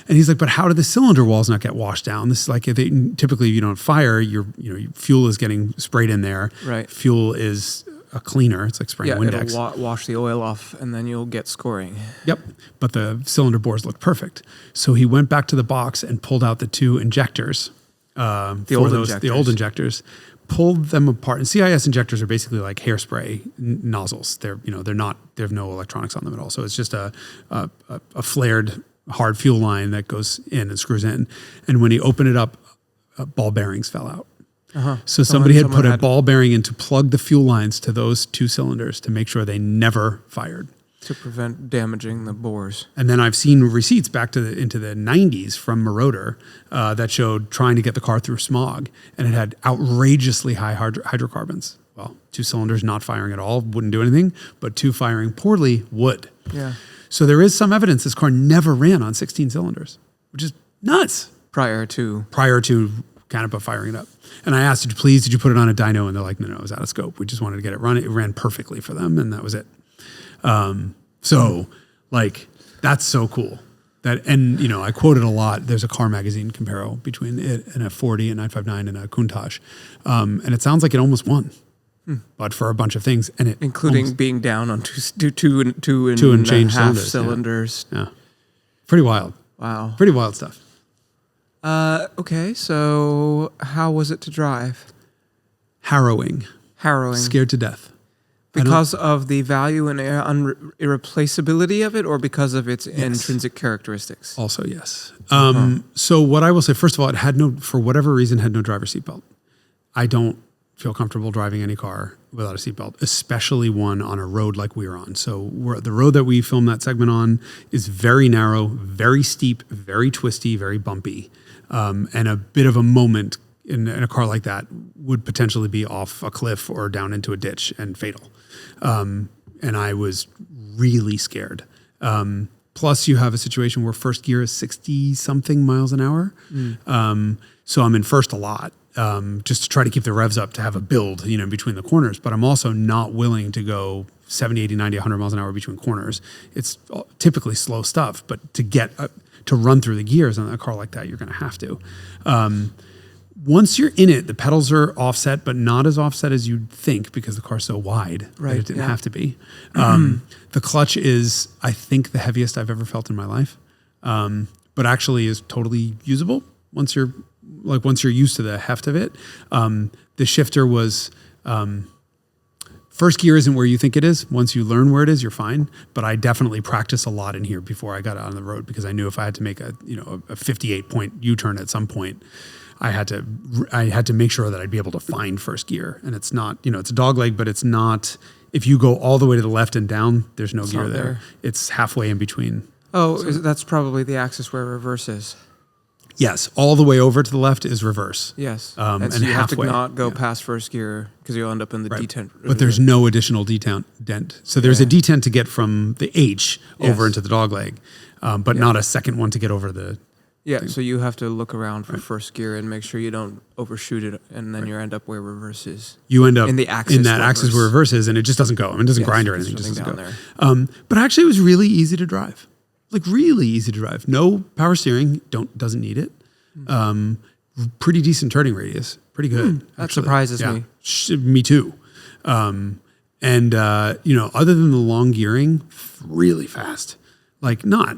And he's like, but how did the cylinder walls not get washed down? This is like, typically if you don't fire, your fuel is getting sprayed in there. Right. Fuel is a cleaner. It's like spraying Windex. It'll wash the oil off, and then you'll get scoring. Yep. But the cylinder bores look perfect. So he went back to the box and pulled out the 2 injectors. The old injectors. Pulled them apart. And CIS injectors are basically like hairspray nozzles. They have no electronics on them at all. So it's just a flared hard fuel line that goes in and screws in. And when he opened it up, ball bearings fell out. So somebody had put a ball bearing in to plug the fuel lines to those 2 cylinders to make sure they never fired. To prevent damaging the bores. And then I've seen receipts back into the 90s from Moroder that showed trying to get the car through smog, and it had outrageously high hydrocarbons. Well, 2 cylinders not firing at all wouldn't do anything, but 2 firing poorly would. Yeah. So there is some evidence this car never ran on 16 cylinders, which is nuts. Prior to Canepa firing it up. And I asked, did you put it on a dyno? And they're like, no, it was out of scope. We just wanted to get it running. It ran perfectly for them, and that was it. That's so cool. I quoted a lot. There's a car magazine comparo between it and a 40, a 959, and a Countach. And it sounds like it almost won, but for a bunch of things. And including being down on two and change half cylinders. Yeah. Pretty wild. Wow. Pretty wild stuff. Okay, so how was it to drive? Harrowing. Scared to death. Because of the value and irreplaceability of it, or because of its intrinsic characteristics? Also, yes. So what I will say, first of all, for whatever reason, had no driver's seatbelt. I don't feel comfortable driving any car without a seatbelt, especially one on a road like we were on. So the road that we filmed that segment on is very narrow, very steep, very twisty, very bumpy. And a bit of a moment in a car like that would potentially be off a cliff or down into a ditch and fatal. And I was really scared. Plus you have a situation where first gear is 60 something miles an hour. So I'm in first a lot, just to try to keep the revs up to have a build, you know, between the corners. But I'm also not willing to go 70, 80, 90, 100 miles an hour between corners. It's typically slow stuff, but to get to run through the gears on a car like that, you're going to have to. Once you're in it, the pedals are offset, but not as offset as you'd think because the car's so wide that it didn't have to be. The clutch is, I think, the heaviest I've ever felt in my life, but actually is totally usable once you're used to the heft of it. The shifter was, first gear isn't where you think it is. Once you learn where it is, you're fine. But I definitely practiced a lot in here before I got out on the road because I knew if I had to make a 58-point U-turn at some point, I had to make sure that I'd be able to find first gear. And it's not, it's a dog leg, but it's not, if you go all the way to the left and down, there's no gear there. It's halfway in between. Oh, so that's probably the axis where reverse is. Yes, all the way over to the left is reverse. Yes, and so you halfway, have to not go past first gear because you'll end up in the detent. But there's no additional dent. So there's a detent to get from the H over into the dog leg, but not a second one to get over the thing. So you have to look around for first gear and make sure you don't overshoot it, and then you end up where reverse is. You end up in the axis in that axis where reverse is, and it just doesn't go. I mean, it doesn't grind or anything. It just doesn't go. There. But actually, it was really easy to drive. Like really easy to drive. No power steering. Doesn't need it. Pretty decent turning radius. Pretty good. That surprises me. Me too. Other than the long gearing, really fast. Like not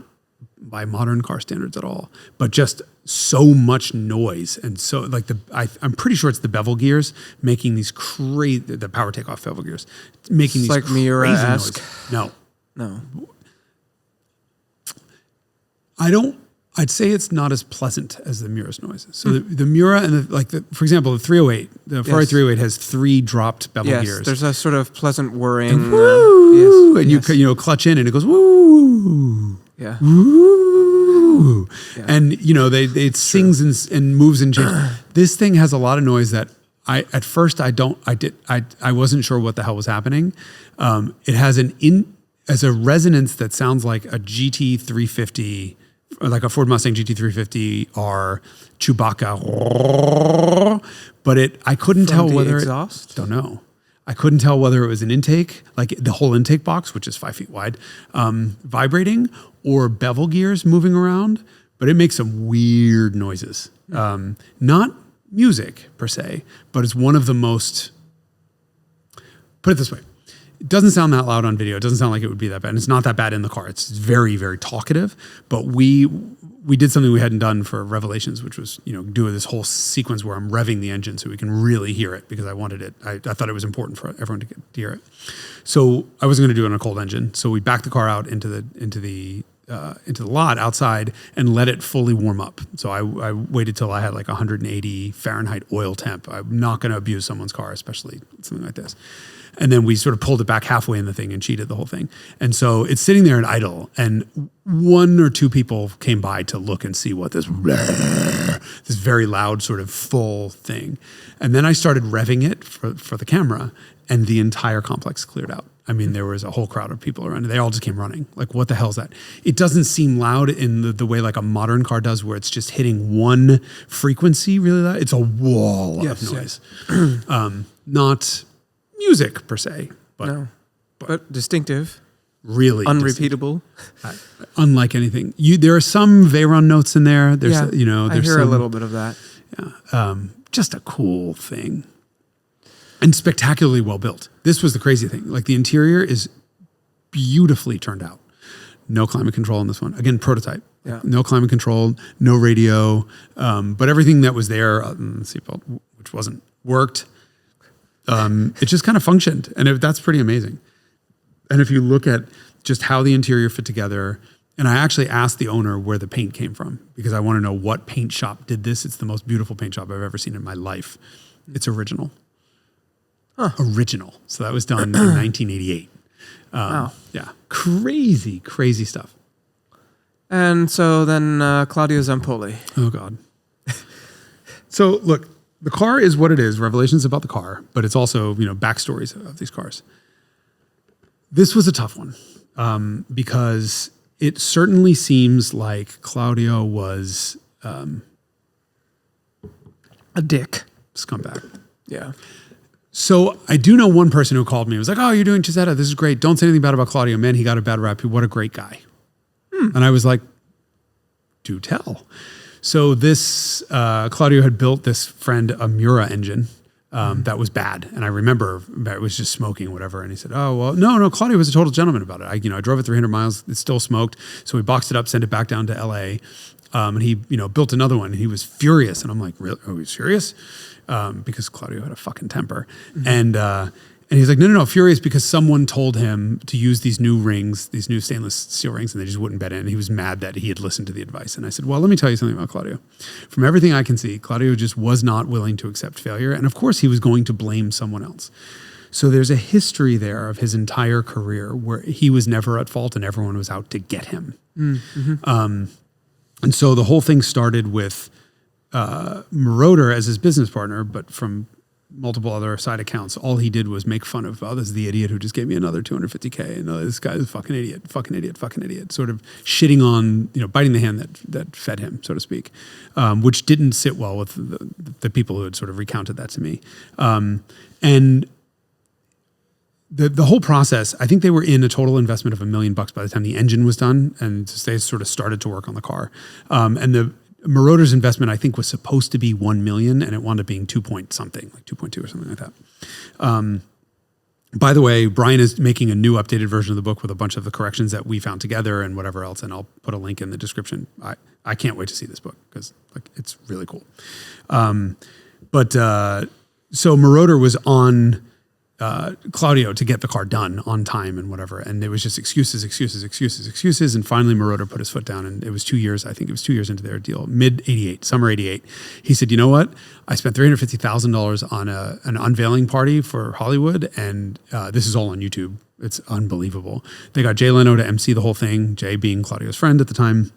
by modern car standards at all, but just so much noise. And so like I'm pretty sure it's the bevel gears making these the power takeoff bevel gears, making these like crazy Miura-esque. noise. No. I'd say it's not as pleasant as the Miura's noises. So the Miura and for example, the 308, the Ferrari 308 has 3 dropped bevel gears. There's a sort of pleasant whirring. And woo! And you clutch in and it goes woo. Yeah. Woo. Yeah. And it sings and moves and changes. This thing has a lot of noise that at first I wasn't sure what the hell was happening. It has as a resonance that sounds like a GT350, like a Ford Mustang GT350R Chewbacca, but I couldn't tell whether exhaust? Don't know. I couldn't tell whether it was an intake, like the whole intake box, which is 5 feet wide, vibrating, or bevel gears moving around. But it makes some weird noises. Not music per se, but it's one of the most. Put it this way. It doesn't sound that loud on video. It doesn't sound like it would be that bad. And it's not that bad in the car. It's very, very talkative. But we did something we hadn't done for Revelations, which was, do this whole sequence where I'm revving the engine so we can really hear it because I wanted it. I thought it was important for everyone to hear it. So I wasn't going to do it on a cold engine. So we backed the car out into the lot outside and let it fully warm up. So I waited till I had like 180 Fahrenheit oil temp. I'm not going to abuse someone's car, especially something like this. And then we sort of pulled it back halfway in the thing and cheated the whole thing. And so it's sitting there in idle, and 1 or 2 people came by to look and see what this very loud sort of full thing. And then I started revving it for the camera, and the entire complex cleared out. I mean, there was a whole crowd of people around, and they all just came running. Like, what the hell is that? It doesn't seem loud in the way like a modern car does, where it's just hitting one frequency really loud. It's a wall of noise. Not music per se, but distinctive, really unrepeatable, unlike anything. There are some Veyron notes in there. There's I hear a little bit of that. Yeah, just a cool thing, and spectacularly well built. This was the crazy thing. Like the interior is beautifully turned out. No climate control in this one. Again, prototype. Yeah. No climate control, no radio, but everything that was there, the seatbelt, which wasn't worked. It just kind of functioned, and that's pretty amazing. And if you look at just how the interior fit together, and I actually asked the owner where the paint came from because I want to know what paint shop did this. It's the most beautiful paint shop I've ever seen in my life. It's original. Original. So that was done in 1988. Wow. Yeah. Crazy, crazy stuff. And so then Claudio Zampolli. Oh, God. So, look. The car is what it is. Revelations about the car, but it's also, backstories of these cars. This was a tough one because it certainly seems like Claudio was a dick. Scumbag. Yeah. So I do know one person who called me and was like, oh, you're doing Cizeta. This is great. Don't say anything bad about Claudio. Man, he got a bad rap. What a great guy. And I was like, do tell. So this, Claudio had built this friend a Mura engine that was bad. And I remember it was just smoking, whatever. And he said, oh, well, no, Claudio was a total gentleman about it. I drove it 300 miles. It still smoked. So we boxed it up, sent it back down to LA. And he, built another one and he was furious. And I'm like, really? Oh, he's furious? Because Claudio had a fucking temper. And he's like, no, furious because someone told him to use these new rings, these new stainless steel rings, and they just wouldn't bet in. And he was mad that he had listened to the advice. And I said, well, let me tell you something about Claudio. From everything I can see, Claudio just was not willing to accept failure. And of course, he was going to blame someone else. So there's a history there of his entire career where he was never at fault and everyone was out to get him. And so the whole thing started with Moroder as his business partner, but from multiple other side accounts, all he did was make fun of, oh, this is the idiot who just gave me another $250K. And this guy's a fucking idiot, sort of shitting on, biting the hand that fed him, so to speak, which didn't sit well with the people who had sort of recounted that to me. And the whole process, I think they were in a total investment of $1 million by the time the engine was done, and they sort of started to work on the car. And the Moroder's investment, I think, was supposed to be $1 million, and it wound up being 2 point something, like 2.2 or something like that. By the way, Brian is making a new updated version of the book with a bunch of the corrections that we found together and whatever else, and I'll put a link in the description. I can't wait to see this book because it's really cool. So Moroder was on Claudio to get the car done on time and whatever. And it was just excuses. And finally Moroder put his foot down, and it was 2 years. I think it was 2 years into their deal, summer 88. He said, you know what? I spent $350,000 on an unveiling party for Hollywood. And this is all on YouTube. It's unbelievable. They got Jay Leno to MC the whole thing, Jay being Claudio's friend at the time.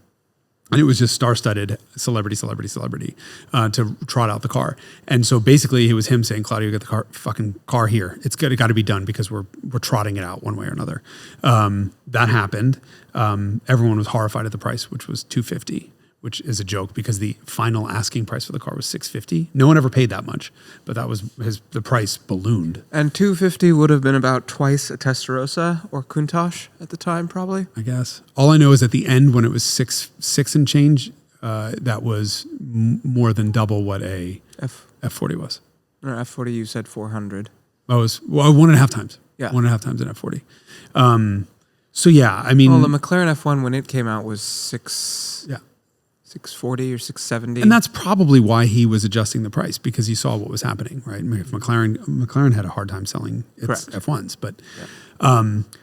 And it was just star-studded celebrity to trot out the car. And so basically it was him saying, Claudio, get the fucking car here. It's got to be done because we're trotting it out one way or another. That happened. Everyone was horrified at the price, which was $250, which is a joke because the final asking price for the car was $650. No one ever paid that much, but that was the price ballooned. And $250 would have been about twice a Testarossa or Countach at the time, probably. I guess. All I know is at the end when it was six and change, that was more than double what a F40 was. No, F40 you said 400. That was 1.5 times. Yeah, 1.5 times an F40. So yeah, I mean, well, the McLaren F1 when it came out was 640 or 670. And that's probably why he was adjusting the price, because he saw what was happening, right? McLaren had a hard time selling its F1s, but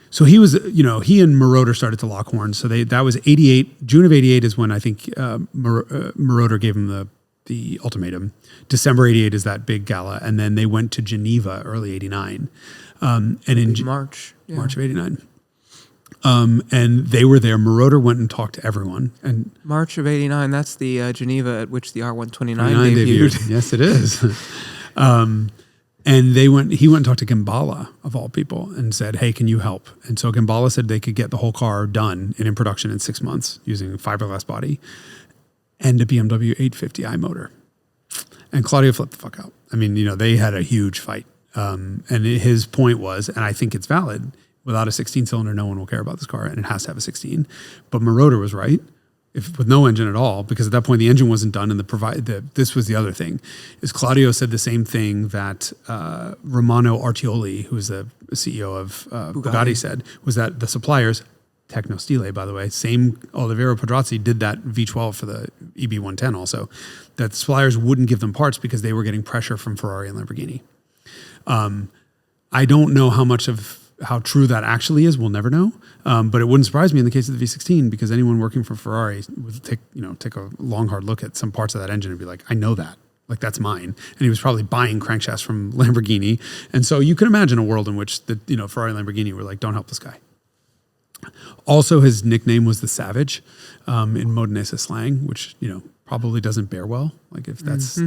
so he was, he and Moroder started to lock horns. So that was 88. June of 88 is when I think Moroder gave him the ultimatum. December 88 is that big gala, and then they went to Geneva early 89, and in March of 89. And they were there. Moroder went and talked to everyone. And March of 89, that's the Geneva at which the R129 debuted. Yes, it is. And he went and talked to Gambala, of all people, and said, hey, can you help? And so Gambala said they could get the whole car done and in production in 6 months using a fiberglass body and a BMW 850i motor. And Claudio flipped the fuck out. I mean, they had a huge fight. And his point was, and I think it's valid, without a 16-cylinder, no one will care about this car, and it has to have a 16. But Moroder was right, with no engine at all, because at that point the engine wasn't done, and this was the other thing, is Claudio said the same thing that Romano Artioli, who is the CEO of Bugatti, said, was that the suppliers, Tecno Stile, by the way, same Oliviero Pedrazzi did that V12 for the EB110 also, that suppliers wouldn't give them parts because they were getting pressure from Ferrari and Lamborghini. I don't know how true that actually is. We'll never know. But it wouldn't surprise me in the case of the V16, because anyone working for Ferrari would take a long, hard look at some parts of that engine and be like, I know that. Like, that's mine. And he was probably buying crankshafts from Lamborghini. And so you can imagine a world in which Ferrari and Lamborghini were like, don't help this guy. Also, his nickname was the Savage in Modenese slang, which, probably doesn't bear well. Like, if that's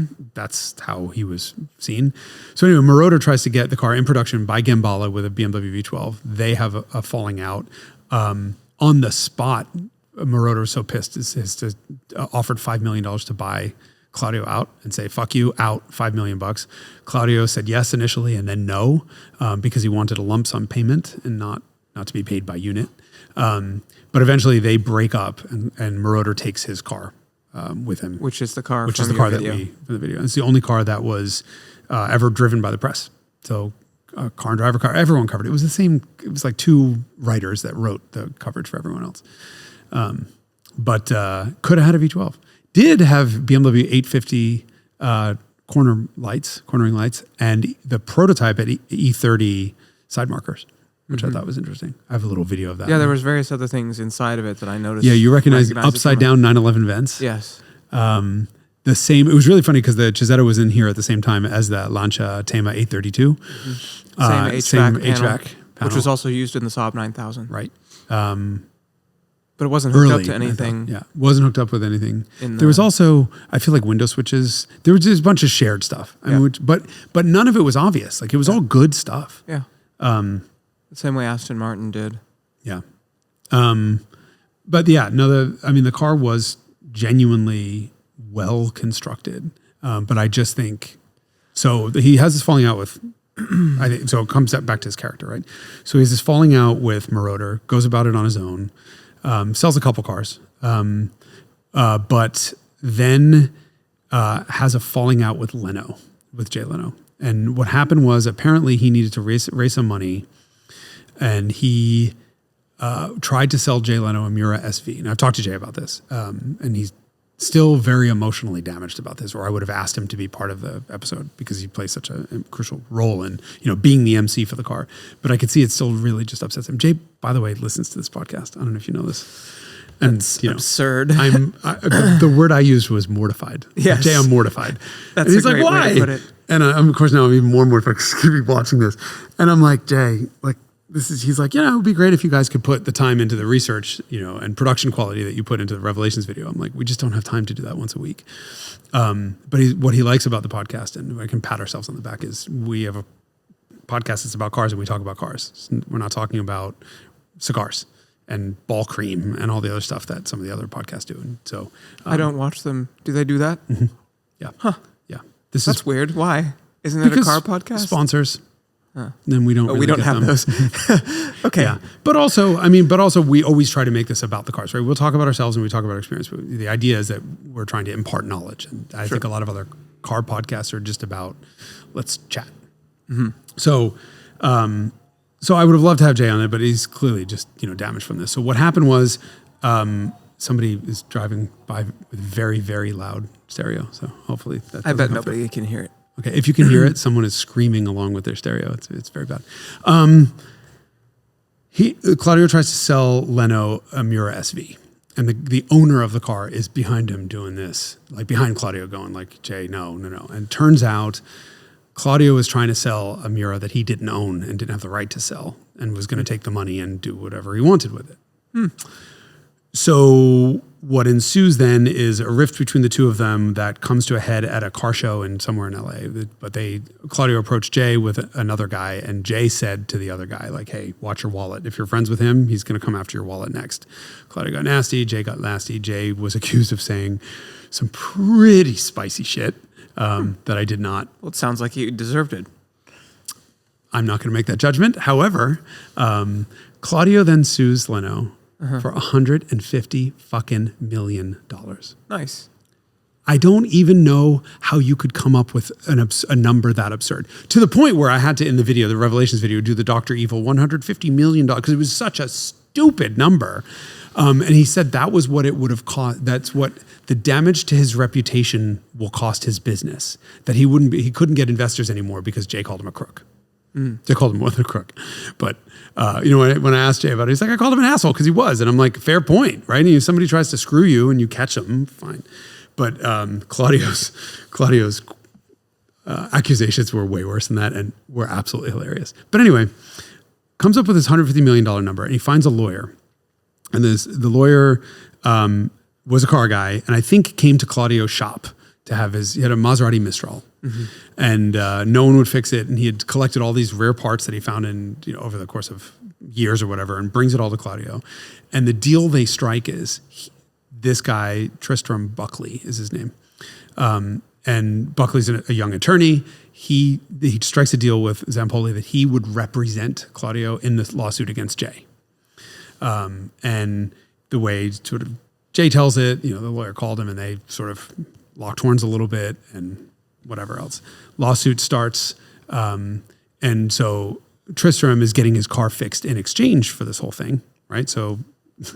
how he was seen. So anyway, Moroder tries to get the car in production by Gambala with a BMW V12. They have a falling out. On on the spot, Moroder was so pissed, offered $5 million to buy Claudio out and say, fuck you, out, $5 million. Claudio said yes initially and then no, because he wanted a lump sum payment and not to be paid by unit. But eventually they break up and Moroder takes his car with him. Which is the car from the video. It's the only car that was ever driven by the press. So car and driver car, everyone covered it. It was the same, it was like two writers that wrote the coverage for everyone else. But could have had a V12. Did have BMW 850 cornering lights, and the prototype at E30 side markers, which I thought was interesting. I have a little video of that. Yeah, there was various other things inside of it that I noticed. Yeah, you recognize upside down 911 vents. Yes. The same. It was really funny because the Cizeta was in here at the same time as the Lancia Tema 832. Same HVAC panel, which was also used in the Saab 9000. Right. But it wasn't hooked up to anything. Yeah, wasn't hooked up with anything. There was also, I feel like window switches. There was just a bunch of shared stuff. I mean, but none of it was obvious. Like it was all good stuff. Yeah. The same way Aston Martin did. Yeah. But yeah, no. The car was genuinely well constructed. But I just think so. He has this falling out with. I think so. It comes back to his character, right? So he has this falling out with Moroder. Goes about it on his own. Sells a couple cars, but then has a falling out with Jay Leno. And what happened was apparently he needed to raise some money, and he tried to sell Jay Leno a Miura SV. And I've talked to Jay about this, and he's still very emotionally damaged about this, or I would have asked him to be part of the episode because he plays such a crucial role in, being the MC for the car. But I could see it still really just upsets him. Jay, by the way, listens to this podcast. I don't know if you know this. And it's absurd. The word I used was mortified. Yes. Jay, I'm mortified. That's and he's a great like, why? way to put it. And of course now I'm even more mortified because I keep watching this. And I'm like, Jay, he's like, it would be great if you guys could put the time into the research, and production quality that you put into the Revelations video. I'm like, we just don't have time to do that once a week. But what he likes about the podcast, and I can pat ourselves on the back, is we have a podcast that's about cars and we talk about cars. We're not talking about cigars and ball cream and all the other stuff that some of the other podcasts do. And so I don't watch them. Do they do that? Mm-hmm. Yeah. Huh. Yeah. That's weird. Why? Isn't it a car podcast? Sponsors. Then we don't. We don't have those. Okay. Yeah. But also, we always try to make this about the cars, right? We'll talk about ourselves and we talk about our experience. But the idea is that we're trying to impart knowledge, and I think a lot of other car podcasts are just about let's chat. Mm-hmm. So I would have loved to have Jay on it, but he's clearly just damaged from this. So what happened was somebody is driving by with very, very loud stereo. So hopefully I bet nobody can hear it. Okay, if you can hear it, someone is screaming along with their stereo. It's very bad. Claudio tries to sell Leno a Miura SV, and the owner of the car is behind him doing this, like behind Claudio, going like, Jay, no. And turns out Claudio was trying to sell a Miura that he didn't own and didn't have the right to sell, and was going to take the money and do whatever he wanted with it. So what ensues then is a rift between the two of them that comes to a head at a car show somewhere in LA. But Claudio approached Jay with another guy, and Jay said to the other guy, like, hey, watch your wallet. If you're friends with him, he's going to come after your wallet next. Claudio got nasty. Jay got nasty. Jay was accused of saying some pretty spicy shit that I did not. Well, it sounds like he deserved it. I'm not going to make that judgment. However, Claudio then sues Leno for $150 fucking million. Nice. I don't even know how you could come up with a number that absurd, to the point where I had to, in the video, the Revelations video, do the Dr. Evil $150 million, because it was such a stupid number. And he said that was what it would have cost. That's what the damage to his reputation will cost his business, that he couldn't get investors anymore because Jay called him a crook. They called him more than a crook. But, when I asked Jay about it, he's like, I called him an asshole because he was. And I'm like, fair point, right? And if somebody tries to screw you and you catch them, fine. But Claudio's accusations were way worse than that and were absolutely hilarious. But anyway, comes up with this $150 million number, and he finds a lawyer. And the lawyer was a car guy, and I think came to Claudio's shop to have he had a Maserati Mistral. And no one would fix it. And he had collected all these rare parts that he found over the course of years or whatever, and brings it all to Claudio. And the deal they strike is this guy, Tristram Buckley is his name. And Buckley's a young attorney. He strikes a deal with Zampolli that he would represent Claudio in this lawsuit against Jay. And the way sort of Jay tells it, the lawyer called him and they sort of locked horns a little bit and whatever else. Lawsuit starts. And so Tristram is getting his car fixed in exchange for this whole thing, right? So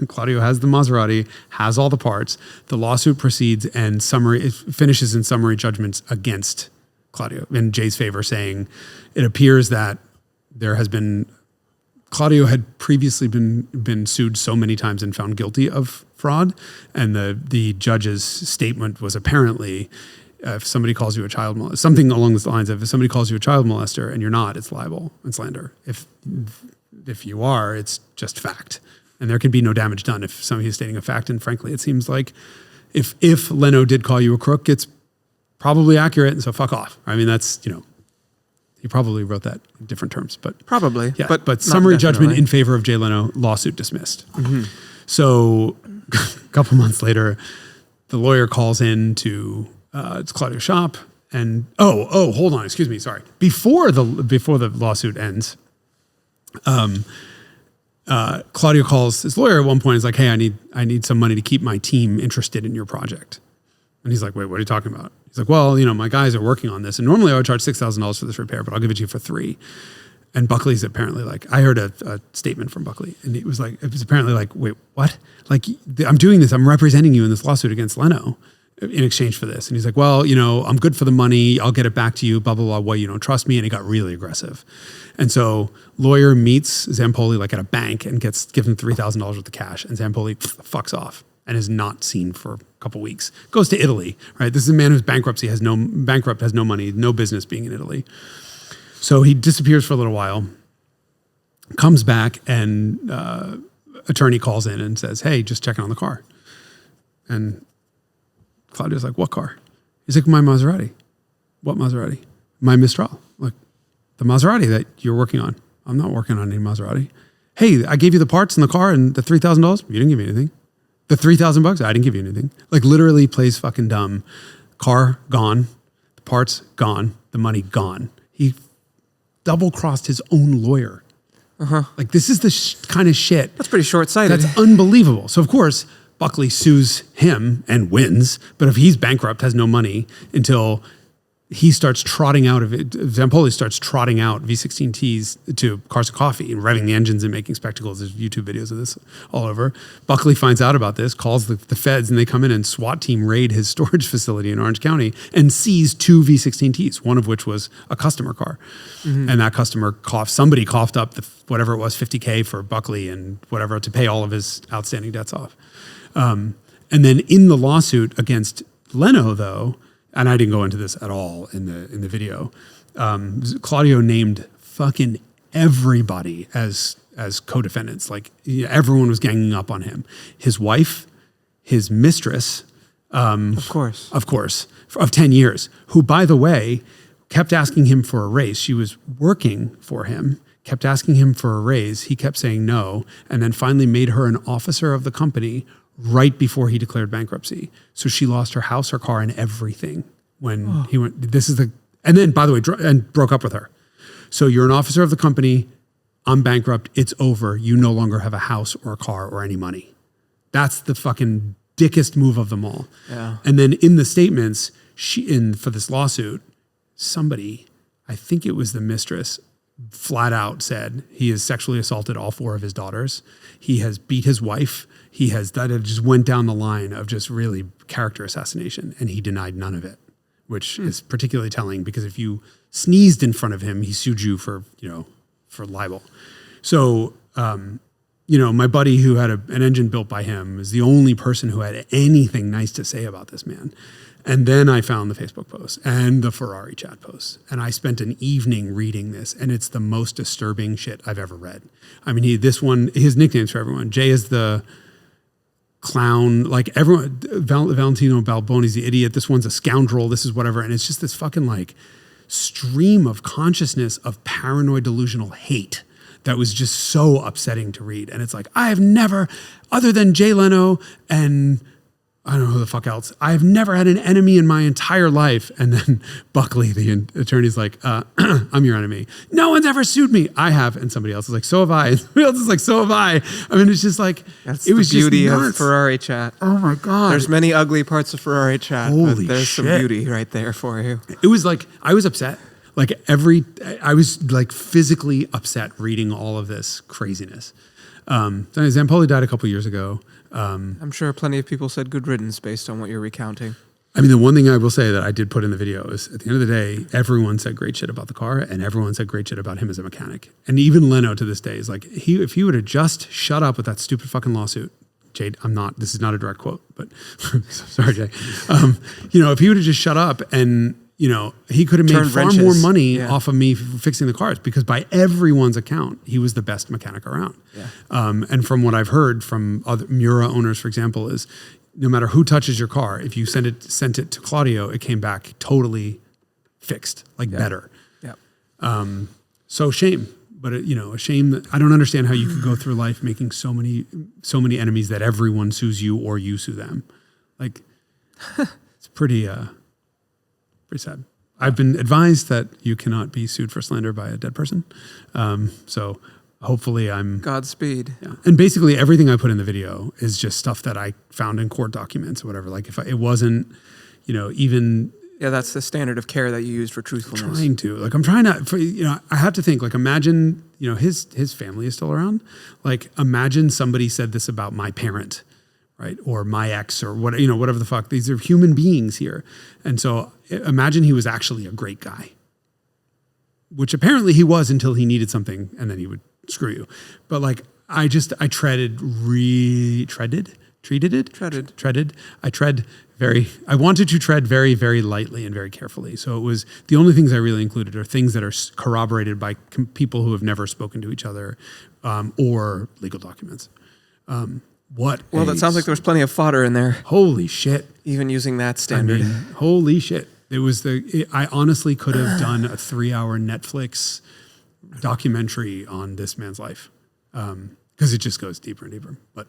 Claudio has the Maserati, has all the parts. The lawsuit proceeds and it finishes in summary judgments against Claudio in Jay's favor, saying it appears that Claudio had previously been sued so many times and found guilty of fraud, and the judge's statement was apparently, if somebody calls you a child molester, something along the lines of, if somebody calls you a child molester and you're not, it's libel and slander. If you are, it's just fact. And there can be no damage done if somebody is stating a fact. And frankly, it seems like if Leno did call you a crook, it's probably accurate. And so fuck off. I mean, that's, he probably wrote that in different terms, but probably, yeah. But summary judgment in favor of Jay Leno, lawsuit dismissed. Mm-hmm. So a couple months later, the lawyer calls in to it's Claudio's shop, and hold on, excuse me, sorry. Before the lawsuit ends, Claudio calls his lawyer at one point. He's like, "Hey, I need some money to keep my team interested in your project." And he's like, "Wait, what are you talking about?" He's like, "Well, my guys are working on this, and normally I would charge $6,000 for this repair, but I'll give it to you for $3,000." And Buckley's apparently like, I heard a statement from Buckley, and it was apparently like, "Wait, what? Like, I'm doing this. I'm representing you in this lawsuit against Leno in exchange for this." And he's like, "Well, I'm good for the money. I'll get it back to you, blah, blah, blah. Well, you don't trust me." And he got really aggressive. And so lawyer meets Zampolli like at a bank and gives him $3,000 worth of cash. And Zampolli fucks off and is not seen for a couple weeks. Goes to Italy, right? This is a man who's bankrupt, has no money, no business being in Italy. So he disappears for a little while, comes back, and attorney calls in and says, "Hey, just checking on the car." And Claudio's like, "What car?" He's like, "My Maserati." "What Maserati?" "My Mistral." Like, "The Maserati that you're working on." "I'm not working on any Maserati." "Hey, I gave you the parts in the car and the $3,000. You didn't give me anything." "The $3,000? I didn't give you anything." Like, literally plays fucking dumb. Car gone, the parts gone, the money gone. He double-crossed his own lawyer. Like, this is the kind of shit. That's pretty short-sighted. That's unbelievable. So, of course, Buckley sues him and wins, but if he's bankrupt, has no money until he starts trotting out of it. Zampolli starts trotting out V16Ts to Cars and Coffee and revving the engines and making spectacles. There's YouTube videos of this all over. Buckley finds out about this, calls the feds, and they come in and SWAT team raid his storage facility in Orange County and seize 2 V16Ts, one of which was a customer car. Mm-hmm. And that customer somebody coughed up whatever it was, $50K for Buckley and whatever to pay all of his outstanding debts off. And then in the lawsuit against Leno, though, and I didn't go into this at all in the video, Claudio named fucking everybody as co-defendants. Like, everyone was ganging up on him. His wife, his mistress, of course, of 10 years, who, by the way, kept asking him for a raise. She was working for him, kept asking him for a raise. He kept saying no, and then finally made her an officer of the company right before he declared bankruptcy. So she lost her house, her car, and everything when he went. And then, by the way, and broke up with her. So you're an officer of the company. I'm bankrupt. It's over. You no longer have a house or a car or any money. That's the fucking dickest move of them all. Yeah. And then in the statements, for this lawsuit, somebody, I think it was the mistress, flat out said he has sexually assaulted all 4 of his daughters. He has beat his wife. That just went down the line of just really character assassination, and he denied none of it, which is particularly telling because if you sneezed in front of him, he sued you for libel. So, my buddy who had an engine built by him is the only person who had anything nice to say about this man. And then I found the Facebook post and the Ferrari chat post. And I spent an evening reading this, and it's the most disturbing shit I've ever read. I mean, his nicknames for everyone. Jay is the clown, like everyone, Valentino Balboni's the idiot. This one's a scoundrel. This is whatever. And it's just this fucking like stream of consciousness of paranoid delusional hate that was just so upsetting to read. And it's like, I have never, other than Jay Leno and I don't know who the fuck else, I've never had an enemy in my entire life. And then Buckley, the attorney's like, I'm your enemy. No one's ever sued me. I have. And somebody else is like, so have I. And somebody else is like, so have I. I mean, it's just like, That's it was the beauty just of nuts. Ferrari chat. Oh my God. There's many ugly parts of Ferrari chat, Holy but there's shit. some beauty right there for you. It was like, I was upset. Like I was like physically upset reading all of this craziness. Zampolli died a couple years ago. I'm sure plenty of people said good riddance based on what you're recounting. I mean, the one thing I will say that I did put in the video is at the end of the day, everyone said great shit about the car and everyone said great shit about him as a mechanic. And even Leno to this day is like, if he would have just shut up with that stupid fucking lawsuit, Jade, this is not a direct quote, but sorry, Jay. If he would have just shut up and, he could have made far more money off of me fixing the cars because by everyone's account, he was the best mechanic around. Yeah. And from what I've heard from other Mura owners, for example, is no matter who touches your car, if you sent it to Claudio, it came back totally fixed, better. Yeah. So shame, but a shame that I don't understand how you could go through life making so many enemies that everyone sues you or you sue them. Like it's pretty sad. I've been advised that you cannot be sued for slander by a dead person. So hopefully I'm... Godspeed. Yeah. And basically everything I put in the video is just stuff that I found in court documents or whatever. Like if it wasn't, even... Yeah, that's the standard of care that you use for truthfulness. Trying to. Like I'm trying to, I have to think, like imagine, his family is still around. Like imagine somebody said this about my parent, right? Or my ex or what, whatever the fuck. These are human beings here. And so imagine he was actually a great guy, which apparently he was until he needed something and then he would screw you. But like, I treaded. I wanted to tread very, very lightly and very carefully. So it was, the only things I really included are things that are corroborated by people who have never spoken to each other or legal documents. Well, that sounds like there was plenty of fodder in there. Holy shit. Even using that standard. I mean, holy shit. I honestly could have done a 3-hour Netflix documentary on this man's life because it just goes deeper and deeper. But,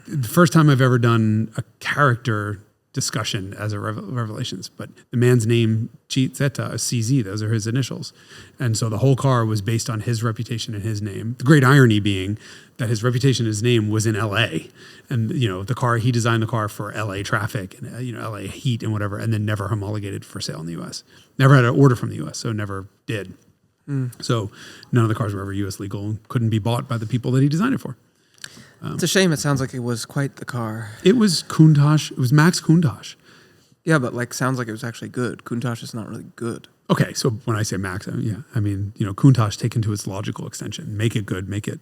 the first time I've ever done a character discussion as a Revelations, but the man's name, Cizeta, CZ, those are his initials. And so the whole car was based on his reputation and his name. The great irony being that his reputation and his name was in LA. And, he designed the car for LA traffic and, LA heat and whatever, and then never homologated for sale in the US. Never had an order from the US, so never did. So none of the cars were ever US legal and couldn't be bought by the people that he designed it for. It's a shame. It sounds like it was quite the car. It was Countach. It was Max Countach. Yeah, but sounds like it was actually good. Countach is not really good. Okay, so when I say Max, I mean, Countach taken to its logical extension. Make it good, make it,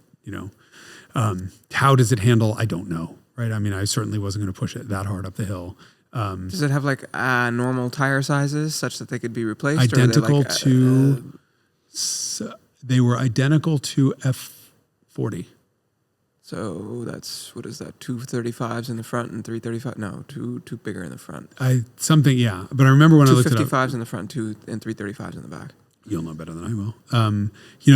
how does it handle? I don't know, right? I mean, I certainly wasn't going to push it that hard up the hill. Does it have normal tire sizes such that they could be replaced? Identical to, they were identical to F40. So that's, what is that, 235s in the front and 335? No, two bigger in the front. But I remember when I looked it up. 255s in the front, and 335s in the back. You'll know better than I will.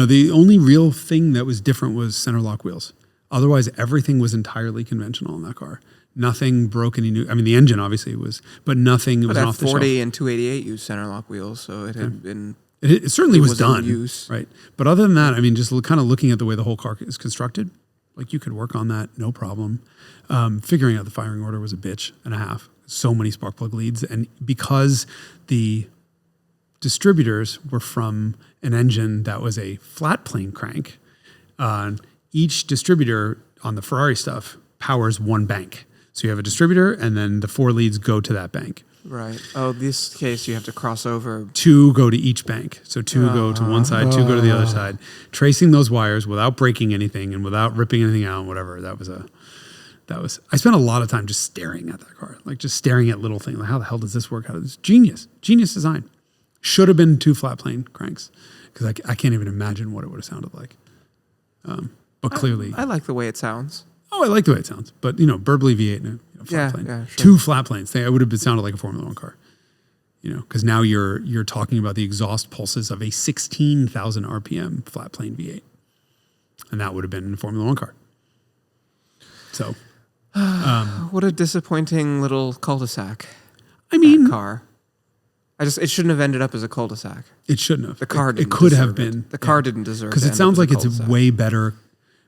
The only real thing that was different was center lock wheels. Otherwise, everything was entirely conventional in that car. Nothing broke any new. I mean, the engine obviously was, but nothing. It was off the shelf. 40 and 288 used center lock wheels, so it had been. It certainly was done, use. Right? But other than that, I mean, just kind of looking at the way the whole car is constructed. Like you could work on that, no problem. Figuring out the firing order was a bitch and a half. So many spark plug leads. And because the distributors were from an engine that was a flat plane crank, each distributor on the Ferrari stuff powers one bank. So you have a distributor and then the 4 leads go to that bank. Right. Oh, this case you have to cross over. 2 go to each bank. So 2 go to one side, 2 go to the other side. Tracing those wires without breaking anything and without ripping anything out, whatever. I spent a lot of time just staring at that car. Like just staring at little things. Like, how the hell does this work? Genius design. Should have been 2 flat plane cranks. Because I can't even imagine what it would have sounded like. But clearly. I like the way it sounds. Oh, I like the way it sounds. But, Burbley V8 and flat plane. Yeah, sure. 2 flat planes. It would have sounded like a Formula 1 car. because now you're talking about the exhaust pulses of a 16,000 RPM flat plane V8, and that would have been a Formula One car. So, what a disappointing little cul-de-sac. I mean, that car. It shouldn't have ended up as a cul-de-sac. It shouldn't have. The car didn't it could deserve have been. The car didn't deserve it. Because it sounds like it's way better.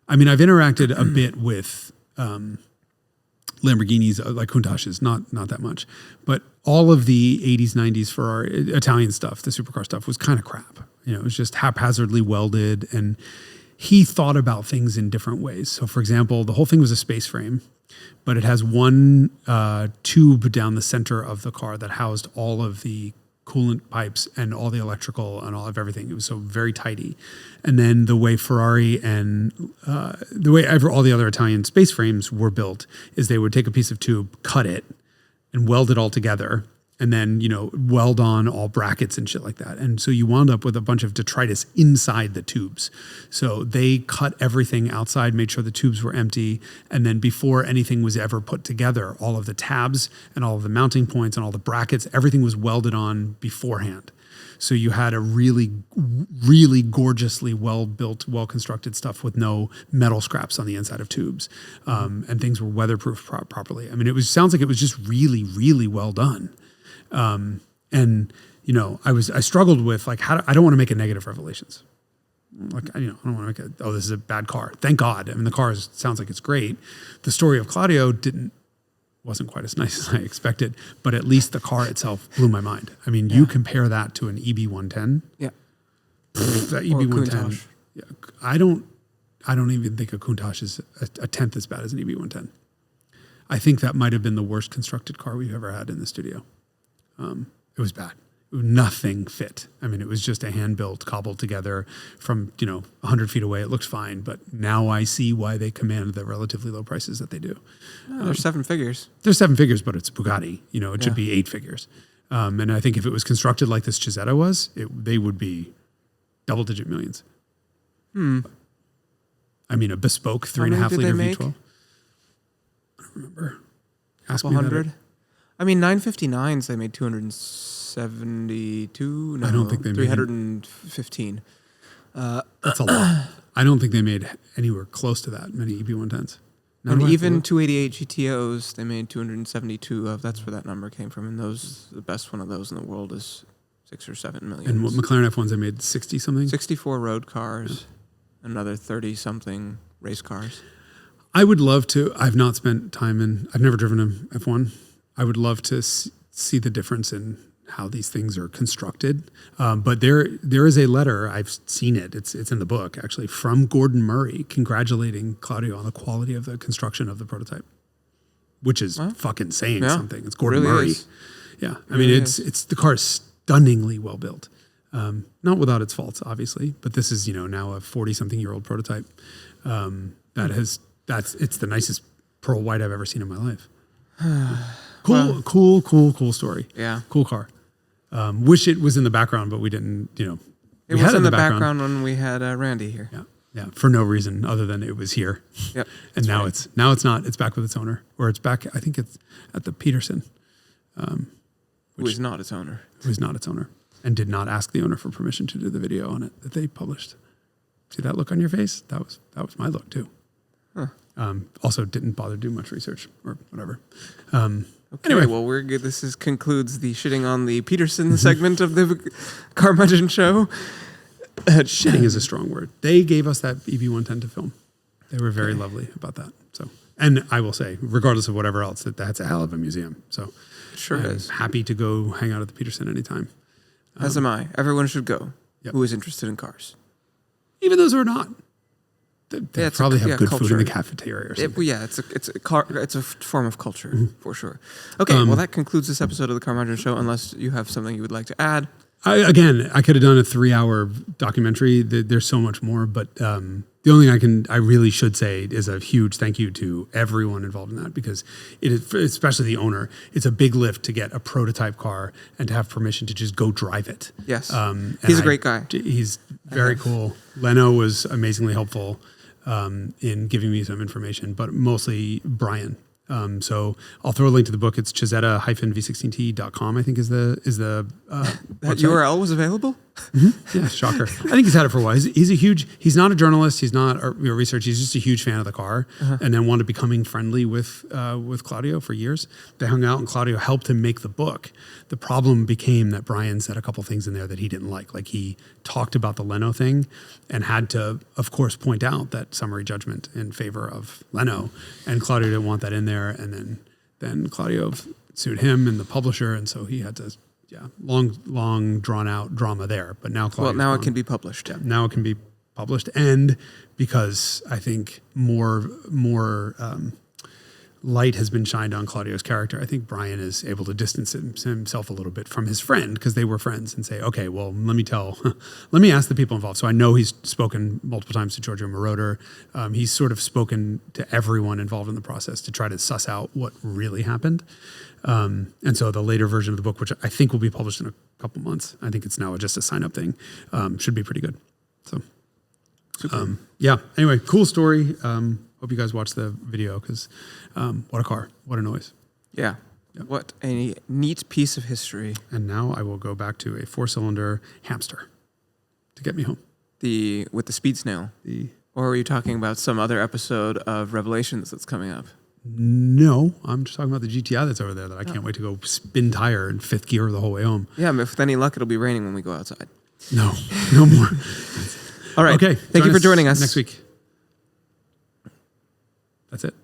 I mean, I've interacted a bit with Lamborghinis, like Countach's, not that much. But all of the 80s, 90s Ferrari, Italian stuff, the supercar stuff, was kind of crap. It was just haphazardly welded. And he thought about things in different ways. So, for example, the whole thing was a space frame, but it has one tube down the center of the car that housed all of the coolant pipes and all the electrical and all of everything. It was so very tidy. And then the way Ferrari and the way all the other Italian space frames were built is they would take a piece of tube, cut it, and weld it all together, and then, weld on all brackets and shit like that. And so you wound up with a bunch of detritus inside the tubes. So they cut everything outside, made sure the tubes were empty. And then before anything was ever put together, all of the tabs and all of the mounting points and all the brackets, everything was welded on beforehand. So you had a really, really gorgeously well-built, well-constructed stuff with no metal scraps on the inside of tubes. And things were weatherproof properly. I mean, sounds like it was just really, really well done. I struggled with I don't want to make a negative revelations. I don't want to make this is a bad car. Thank God. I mean, the car sounds like it's great. The story of Claudio wasn't quite as nice as I expected, but at least the car itself blew my mind. I mean, you compare that to an EB110. Yeah. That EB110. Yeah, I don't even think a Countach is a tenth as bad as an EB110. I think that might have been the worst constructed car we've ever had in the studio. It was bad. Nothing fit. I mean, it was just a hand-built, cobbled together from, 100 feet away. It looks fine, but now I see why they command the relatively low prices that they do. They're 7 figures. They're 7 figures, but it's Bugatti. It should be 8 figures. And I think if it was constructed like this Cizeta was, they would be double-digit millions. I mean, a bespoke 3.5 liter V12. I don't remember. Ask me 100. I mean, 959s, they made 272. No, I don't think they made 315. That's a lot. I don't think they made anywhere close to that many EB110s. And even 288 GTOs, they made 272 of. That's where that number came from. And the best one of those in the world is 6 or 7 million. And what McLaren F1s, they made 60 something? 64 road cars, another 30 something race cars. I would love to. I've not spent time I've never driven an F1. I would love to see the difference in how these things are constructed. But there is a letter, I've seen it, it's in the book actually, from Gordon Murray congratulating Claudio on the quality of the construction of the prototype, which is fucking saying something. It's Gordon really Murray. Is. Yeah, I mean, it's the car is stunningly well built. Not without its faults, obviously, but this is, now a 40-something-year-old prototype it's the nicest pearl white I've ever seen in my life. Cool story. Yeah. Cool car. Wish it was in the background, but we didn't, It was in the background when we had Randy here. Yeah. Yeah. For no reason other than it was here. Yep. And now it's not. It's back with its owner. Or it's back, I think it's at the Peterson. Who is not its owner. Who is not its owner. And did not ask the owner for permission to do the video on it that they published. See that look on your face? That was my look too. Huh. Also didn't bother to do much research or whatever. Okay, anyway. Well, we're good. This concludes the shitting on the Peterson segment of the Carmudgeon show. Shitting is a strong word. They gave us that EB110 to film. They were very lovely about that. So, and I will say, regardless of whatever else, that's a hell of a museum. So, sure is. Happy to go hang out at the Peterson anytime. As am I. Everyone should go who is interested in cars. Even those who are not. They probably have good culture. Food in the cafeteria or something. It's a form of culture for sure. Okay, well that concludes this episode of the Carmudgeon Show. Unless you have something you would like to add. I could have done a 3-hour documentary. There's so much more, but the only thing I really should say is a huge thank you to everyone involved in that, because it is, especially the owner, it's a big lift to get a prototype car and to have permission to just go drive it. Yes, he's a great guy. He's very cool. Leno was amazingly helpful in giving me some information, but mostly Brian. So I'll throw a link to the book. It's Cizeta-V16T.com, I think is the That website. URL was available? Yeah, shocker. I think he's had it for a while. He's not a journalist. He's not a researcher. He's just a huge fan of the car, and then wanted becoming friendly with Claudio for years. They hung out, and Claudio helped him make the book. The problem became that Brian said a couple things in there that he didn't like. Like he talked about the Leno thing, and had to, of course, point out that summary judgment in favor of Leno, and Claudio didn't want that in there. And then Claudio sued him and the publisher, and so he had to. Yeah, long drawn out drama there, but now Claudio's Well, now gone. it can be published. Yeah, now it can be published, and because I think more light has been shined on Claudio's character, I think Brian is able to distance himself a little bit from his friend because they were friends, and say, okay, well, let me ask the people involved. So I know he's spoken multiple times to Giorgio Moroder. He's sort of spoken to everyone involved in the process to try to suss out what really happened. And so the later version of the book, which I think will be published in a couple months, I think it's now just a sign up thing, should be pretty good. So, yeah, anyway, cool story. Hope you guys watch the video because what a car, what a noise. Yeah. Yep. What a neat piece of history. And now I will go back to a 4-cylinder hamster to get me home. With the speed snail. Or are you talking about some other episode of Revelations that's coming up? No, I'm just talking about the GTI that's over there that I can't wait to go spin tire in 5th gear the whole way home. Yeah, with any luck, it'll be raining when we go outside. No more. All right. Okay. Thank you for joining us next week. That's it.